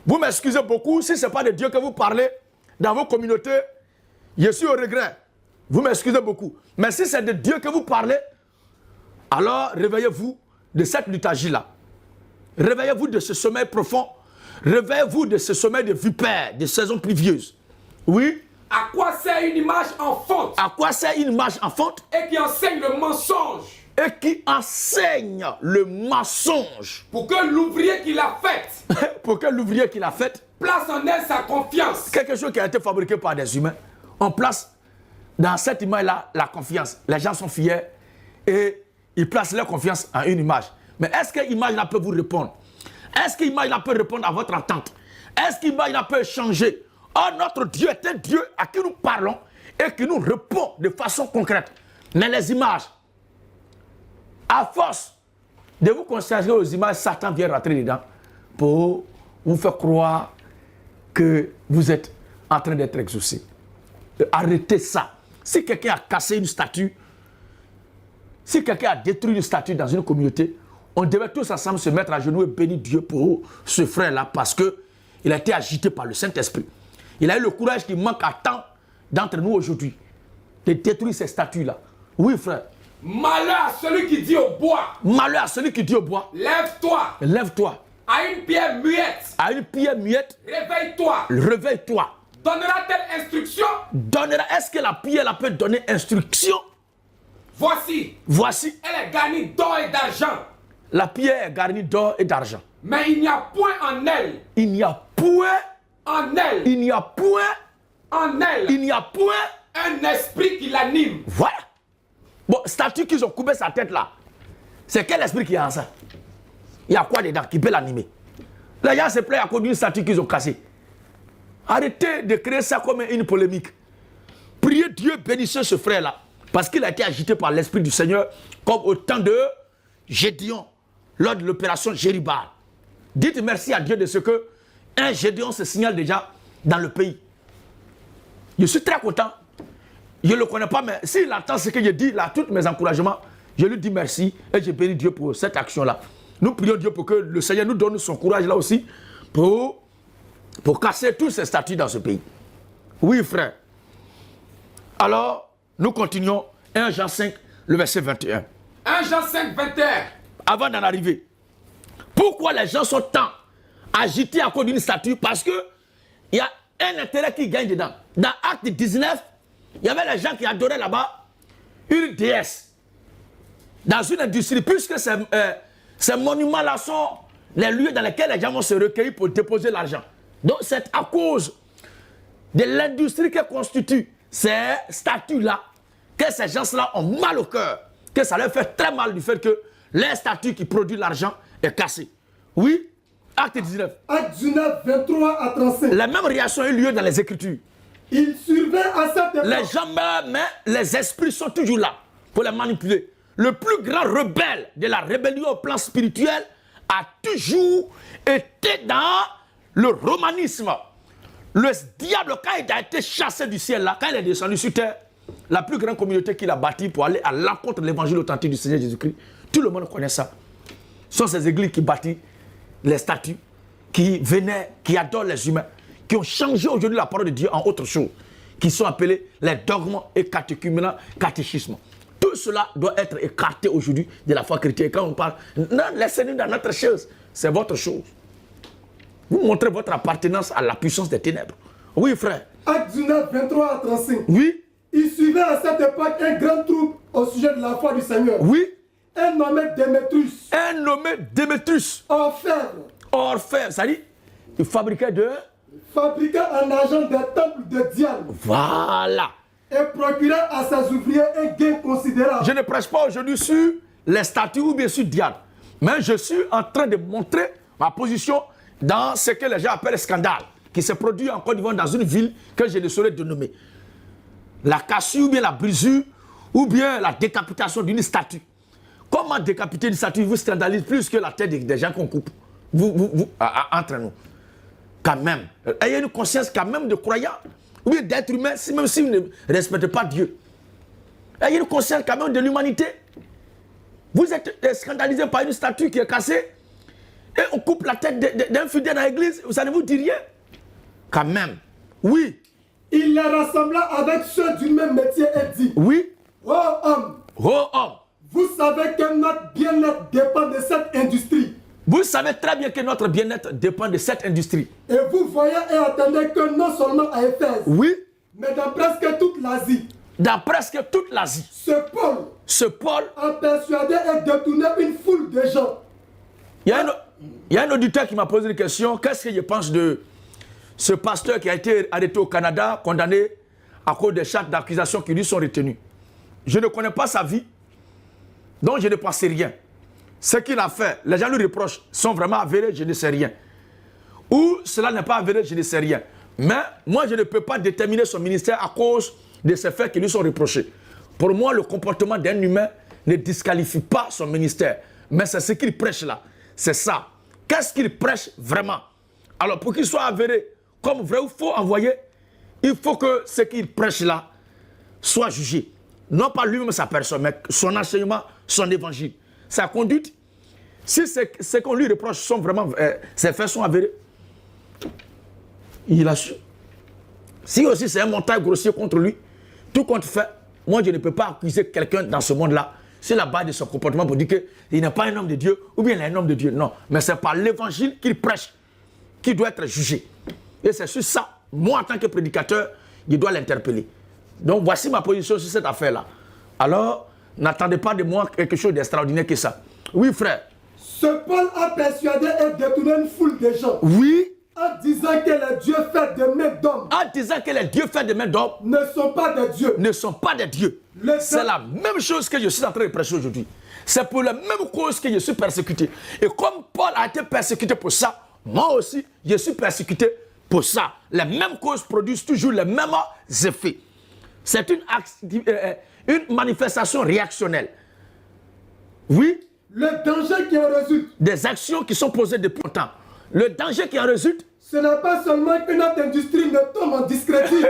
vous m'excusez beaucoup, si ce n'est pas de Dieu que vous parlez dans vos communautés, je suis au regret. Vous m'excusez beaucoup. Mais si c'est de Dieu que vous parlez, alors réveillez-vous de cette léthargie-là. Réveillez-vous de ce sommeil profond. Réveillez-vous de ce sommeil de vipère, de saison pluvieuse. Oui. À quoi sert une image en fonte? À quoi sert une image en fonte? Et qui enseigne le mensonge. Et qui enseigne le mensonge. Pour que l'ouvrier qui l'a faite. Pour que l'ouvrier qui l'a faite. Place en elle sa confiance. Quelque chose qui a été fabriqué par des humains. On place dans cette image-là la confiance. Les gens sont fiers et ils placent leur confiance en une image. Mais est-ce que l'image-là peut vous répondre? Est-ce que l'image-là peut répondre à votre attente? Est-ce que l'image-là peut changer? Oh, notre Dieu est un Dieu à qui nous parlons et qui nous répond de façon concrète. Mais les images, à force de vous consacrer aux images, Satan vient rentrer dedans pour vous faire croire que vous êtes en train d'être exaucé. Arrêtez ça. Si quelqu'un a cassé une statue, si quelqu'un a détruit une statue dans une communauté, on devait tous ensemble se mettre à genoux et bénir Dieu pour ce frère-là parce qu'il a été agité par le Saint-Esprit. Il a eu le courage qui manque à tant d'entre nous aujourd'hui de détruire ces statues-là. Oui, frère. Malheur à celui qui dit au bois. Malheur à celui qui dit au bois. Lève-toi. Lève-toi. À une pierre muette. À une pierre muette. Réveille-toi. Réveille-toi. Donnera-t-elle instruction? Donnera. Est-ce que la pierre là peut donner instruction? Voici. Voici. Elle est garnie d'or et d'argent. La pierre est garnie d'or et d'argent. Mais il n'y a point en elle. Il n'y a point en elle. Il n'y a point en elle. Il n'y a point un esprit qui l'anime. Voilà. Bon, statue qu'ils ont coupé sa tête là. C'est quel esprit qui est en ça? Il y a quoi dedans qui peut l'animer? Les gens se plaignent à cause d'une statue qu'ils ont cassée. Arrêtez de créer ça comme une polémique. Priez Dieu, bénissez ce frère-là. Parce qu'il a été agité par l'Esprit du Seigneur comme au temps de Gédéon, lors de l'opération Géribal. Dites merci à Dieu de ce que un Gédéon se signale déjà dans le pays. Je suis très content. Je ne le connais pas, mais s'il entend ce que je dis, là, tous mes encouragements, je lui dis merci et je bénis Dieu pour cette action-là. Nous prions Dieu pour que le Seigneur nous donne son courage là aussi pour casser tous ces statuts dans ce pays. Oui, frère. Alors, nous continuons. 1 Jean 5, le verset 21. 1 Jean 5, 21. Avant d'en arriver, pourquoi les gens sont tant agités à cause d'une statue? Parce qu'il y a un intérêt qui gagne dedans. Dans Acte 19, il y avait les gens qui adoraient là-bas une déesse dans une industrie, puisque ces monuments-là sont les lieux dans lesquels les gens vont se recueillir pour déposer l'argent. Donc c'est à cause de l'industrie que constituent ces statues-là que ces gens-là ont mal au cœur, que ça leur fait très mal du fait que les statues qui produisent l'argent est cassée. Oui, Acte 19. Acte 19, 23 à 35. La même réaction a eu lieu dans les Écritures. Il survint à cette époque. Les gens meurent, mais les esprits sont toujours là pour les manipuler. Le plus grand rebelle de la rébellion au plan spirituel a toujours été dans le romanisme. Le diable, quand il a été chassé du ciel, là, quand il est descendu sur terre, la plus grande communauté qu'il a bâtie pour aller à l'encontre de l'évangile authentique du Seigneur Jésus-Christ, tout le monde connaît ça. Ce sont ces églises qui bâtissent les statues, qui venaient, qui adorent les humains, qui ont changé aujourd'hui la parole de Dieu en autre chose, qui sont appelés les dogmes et catéchismes. Tout cela doit être écarté aujourd'hui de la foi chrétienne. Et quand on parle, non, laissez-nous dans notre chose, c'est votre chose. Vous montrez votre appartenance à la puissance des ténèbres. Oui, frère. Acte 19, 23 à 35. Oui. Il suivait à cette époque un grand trouble au sujet de la foi du Seigneur. Oui. Un nommé Démétrius. Un nommé Démétrius. Orfèvre. Orfèvre, ça dit, il fabriquait fabriquait en argent des temples de Diane. Voilà. Et procurait à ses ouvriers un gain considérable. Je ne prêche pas aujourd'hui sur les statues ou bien sur Diane. Mais je suis en train de montrer ma position dans ce que les gens appellent scandale, qui se produit en Côte d'Ivoire dans une ville que je ne saurais dénommer. La cassure ou bien la brisure ou bien la décapitation d'une statue. Comment décapiter une statue vous scandalise plus que la tête des gens qu'on coupe? Entre nous. Quand même. Ayez une conscience quand même de croyant. Ou bien d'être humain, même si vous ne respectez pas Dieu. Ayez une conscience quand même de l'humanité. Vous êtes scandalisé par une statue qui est cassée et on coupe la tête d'un fidèle dans l'église, ça ne vous dit rien? Quand même. Oui. Il les rassembla avec ceux du même métier et dit: oui. Oh homme. Oh homme. Vous savez que notre bien-être dépend de cette industrie. Vous savez très bien que notre bien-être dépend de cette industrie. Et vous voyez et entendez que non seulement à Éphèse, oui, mais dans presque toute l'Asie. Dans presque toute l'Asie. Ce Paul a persuadé et détourné une foule de gens. Il y a un auditeur qui m'a posé une question. Qu'est-ce que je pense de ce pasteur qui a été arrêté au Canada, condamné à cause des charges d'accusation qui lui sont retenues? Je ne connais pas sa vie, donc je ne pense rien. Ce qu'il a fait, les gens lui reprochent, sont vraiment avérés, je ne sais rien. Ou cela n'est pas avéré, je ne sais rien. Mais moi, je ne peux pas déterminer son ministère à cause de ces faits qui lui sont reprochés. Pour moi, le comportement d'un humain ne disqualifie pas son ministère. Mais c'est ce qu'il prêche là. C'est ça. Qu'est-ce qu'il prêche vraiment? Alors, pour qu'il soit avéré comme vrai ou faux envoyé, il faut que ce qu'il prêche là soit jugé. Non pas lui-même sa personne, mais son enseignement, son évangile. Sa conduite, si ce qu'on lui reproche sont vraiment, ses faits sont avérés, il a su. Si aussi c'est un montage grossier contre lui, tout compte fait, moi je ne peux pas accuser quelqu'un dans ce monde-là sur la base de son comportement pour dire qu'il n'est pas un homme de Dieu ou bien il est un homme de Dieu. Non, mais c'est par l'évangile qu'il prêche qui doit être jugé. Et c'est sur ça, moi en tant que prédicateur, je dois l'interpeller. Donc voici ma position sur cette affaire-là. Alors, n'attendez pas de moi quelque chose d'extraordinaire que ça. Oui, frère. Ce Paul a persuadé et détourné une foule de gens. Oui. En disant que les dieux faits de mains d'hommes. En disant que les dieux faits de mains d'hommes ne sont pas des dieux. Ne sont pas des dieux. C'est la même chose que je suis en train de prêcher aujourd'hui. C'est pour la même cause que je suis persécuté. Et comme Paul a été persécuté pour ça, moi aussi, je suis persécuté pour ça. Les mêmes causes produisent toujours les mêmes effets. C'est une manifestation réactionnelle. Oui. Le danger qui en résulte. Des actions qui sont posées depuis longtemps. Le danger qui en résulte. Ce n'est pas seulement que notre industrie ne tombe en discrédit.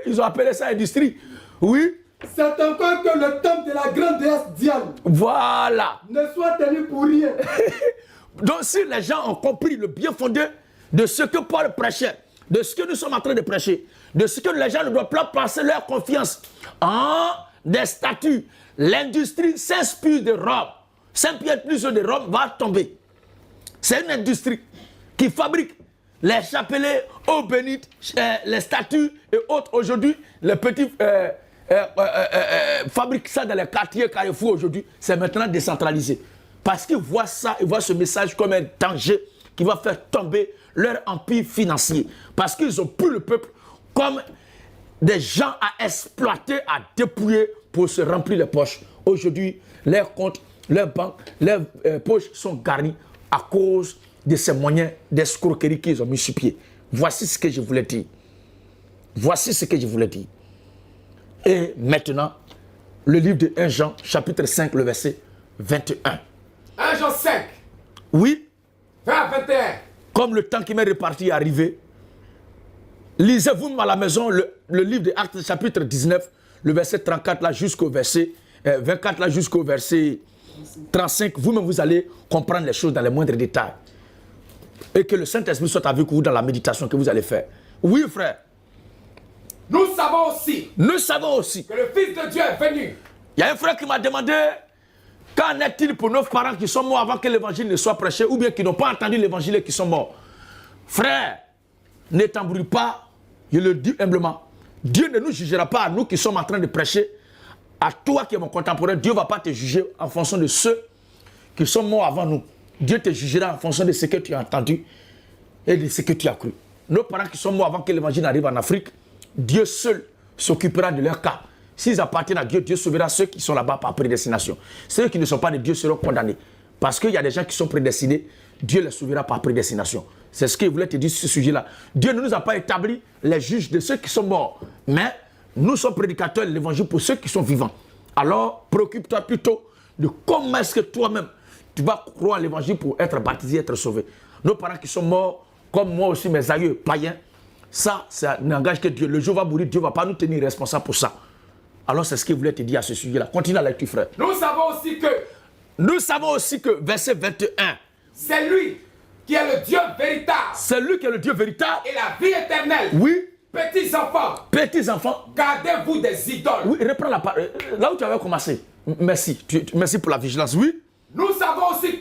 Ils ont appelé ça industrie. Oui. C'est encore que le temple de la grande déesse Diane. Voilà. Ne soit tenu pour rien. Donc si les gens ont compris le bien fondé de ce que Paul prêchait, de ce que nous sommes en train de prêcher, de ce que les gens ne doivent pas placer leur confiance en des statues, l'industrie s'inspire de Rome. Saint-Pierre plus de Rome va tomber. C'est une industrie qui fabrique les chapelets, eau bénite, les statues et autres. Aujourd'hui, les petits fabriquent ça dans les quartiers Carrefour aujourd'hui. C'est maintenant décentralisé. Parce qu'ils voient ça, ils voient ce message comme un danger qui va faire tomber leur empire financier. Parce qu'ils ont pris le peuple comme des gens à exploiter, à dépouiller pour se remplir les poches. Aujourd'hui, leurs comptes, leurs banques, leurs poches sont garnies à cause de ces moyens d'escroquerie qu'ils ont mis sur pied. Voici ce que je voulais dire. Voici ce que je voulais dire. Et maintenant, le livre de 1 Jean, chapitre 5, le verset 21. 1 Jean 5. Oui. 20 à 21. Comme le temps qui m'est réparti est arrivé, lisez-vous à la maison le livre de Actes, chapitre 19, le verset 34 là jusqu'au verset 24 là jusqu'au verset 35. Vous-même, vous allez comprendre les choses dans les moindres détails. Et que le Saint-Esprit soit avec vous dans la méditation que vous allez faire. Oui, frère. Nous savons aussi que le Fils de Dieu est venu. Il y a un frère qui m'a demandé qu'en est-il pour nos parents qui sont morts avant que l'évangile ne soit prêché ou bien qui n'ont pas entendu l'évangile et qui sont morts. Frère, ne t'embrouille pas, je le dis humblement. Dieu ne nous jugera pas à nous qui sommes en train de prêcher. À toi qui es mon contemporain, Dieu ne va pas te juger en fonction de ceux qui sont morts avant nous. Dieu te jugera en fonction de ce que tu as entendu et de ce que tu as cru. Nos parents qui sont morts avant que l'évangile arrive en Afrique, Dieu seul s'occupera de leur cas. S'ils appartiennent à Dieu, Dieu sauvera ceux qui sont là-bas par prédestination. Ceux qui ne sont pas de Dieu seront condamnés. Parce qu'il y a des gens qui sont prédestinés, Dieu les sauvera par prédestination. C'est ce qu'il voulait te dire sur ce sujet-là. Dieu ne nous a pas établi les juges de ceux qui sont morts. Mais nous sommes prédicateurs de l'évangile pour ceux qui sont vivants. Alors, préoccupe-toi plutôt de comment est-ce que toi-même, tu vas croire l'évangile pour être baptisé, être sauvé. Nos parents qui sont morts, comme moi aussi, mes aïeux païens, ça n'engage que Dieu. Le jour va mourir, Dieu ne va pas nous tenir responsables pour ça. Alors c'est ce qu'il voulait te dire à ce sujet-là. Continue la lecture, frère. Nous savons aussi que, verset 21, c'est lui qui est le Dieu véritable. C'est lui qui est le Dieu véritable. Et la vie éternelle. Oui. Petits enfants, gardez-vous des idoles. Oui, reprends la parole. Là où tu avais commencé. Merci. Merci pour la vigilance. Oui. Nous savons aussi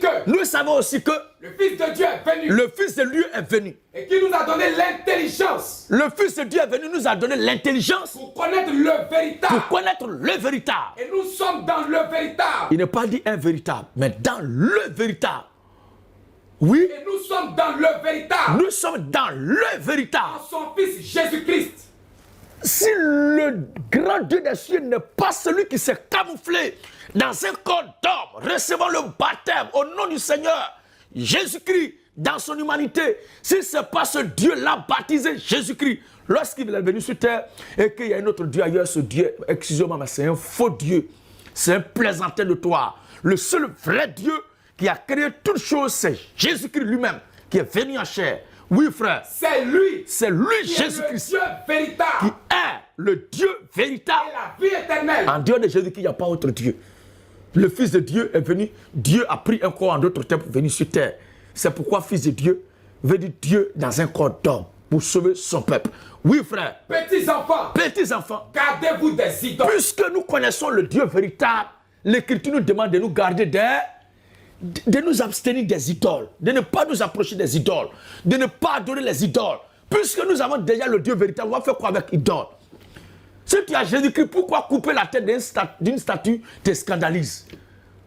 que le Fils de Dieu est venu. Le Fils de Dieu est venu. Et qui nous a donné l'intelligence. Le Fils de Dieu est venu, nous a donné l'intelligence. Pour connaître le véritable. Pour connaître le véritable. Et nous sommes dans le véritable. Il n'est pas dit un véritable, mais dans le véritable. Oui. Et nous sommes dans le véritable. Nous sommes dans le véritable. En son Fils Jésus-Christ. Si le grand Dieu des cieux n'est pas celui qui s'est camouflé dans un corps d'homme, recevant le baptême au nom du Seigneur Jésus-Christ dans son humanité, si ce n'est pas ce Dieu-là baptisé Jésus-Christ, lorsqu'il est venu sur terre et qu'il y a un autre Dieu ailleurs, ce Dieu, excusez-moi, mais c'est un faux Dieu, c'est un plaisantin de toi. Le seul vrai Dieu qui a créé toutes choses, c'est Jésus-Christ lui-même qui est venu en chair. Oui, frère. C'est lui Jésus-Christ. Le Dieu véritable. Qui est le Dieu véritable. Et la vie éternelle. En dehors de Jésus-Christ, il n'y a pas autre Dieu. Le Fils de Dieu est venu. Dieu a pris un corps en d'autres temps pour venir sur terre. C'est pourquoi Fils de Dieu veut dire Dieu dans un corps d'homme pour sauver son peuple. Oui, frère. Petits enfants. Gardez-vous des idoles. Puisque nous connaissons le Dieu véritable, l'Écriture nous demande de nous garder de nous abstenir des idoles, de ne pas nous approcher des idoles, de ne pas adorer les idoles. Puisque nous avons déjà le Dieu véritable, on va faire quoi avec idoles? Si tu as Jésus-Christ, pourquoi couper la tête d'une statue te scandalise?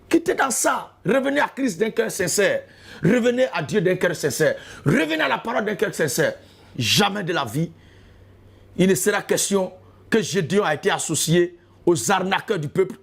Quittez dans ça. Revenez à Christ d'un cœur sincère. Revenez à Dieu d'un cœur sincère. Revenez à la parole d'un cœur sincère. Jamais de la vie, il ne sera question que Gédéon a été associé aux arnaqueurs du peuple,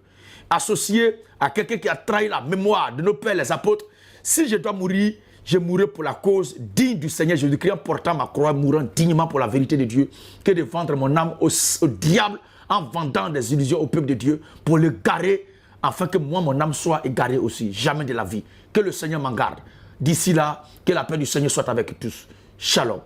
associé à quelqu'un qui a trahi la mémoire de nos pères les apôtres. Si je dois mourir, je mourrai pour la cause digne du Seigneur Jésus-Christ en portant ma croix, mourant dignement pour la vérité de Dieu, que de vendre mon âme au diable en vendant des illusions au peuple de Dieu pour le garer afin que moi, mon âme soit égarée aussi. Jamais de la vie. Que le Seigneur m'en garde. D'ici là, que la paix du Seigneur soit avec tous. Shalom.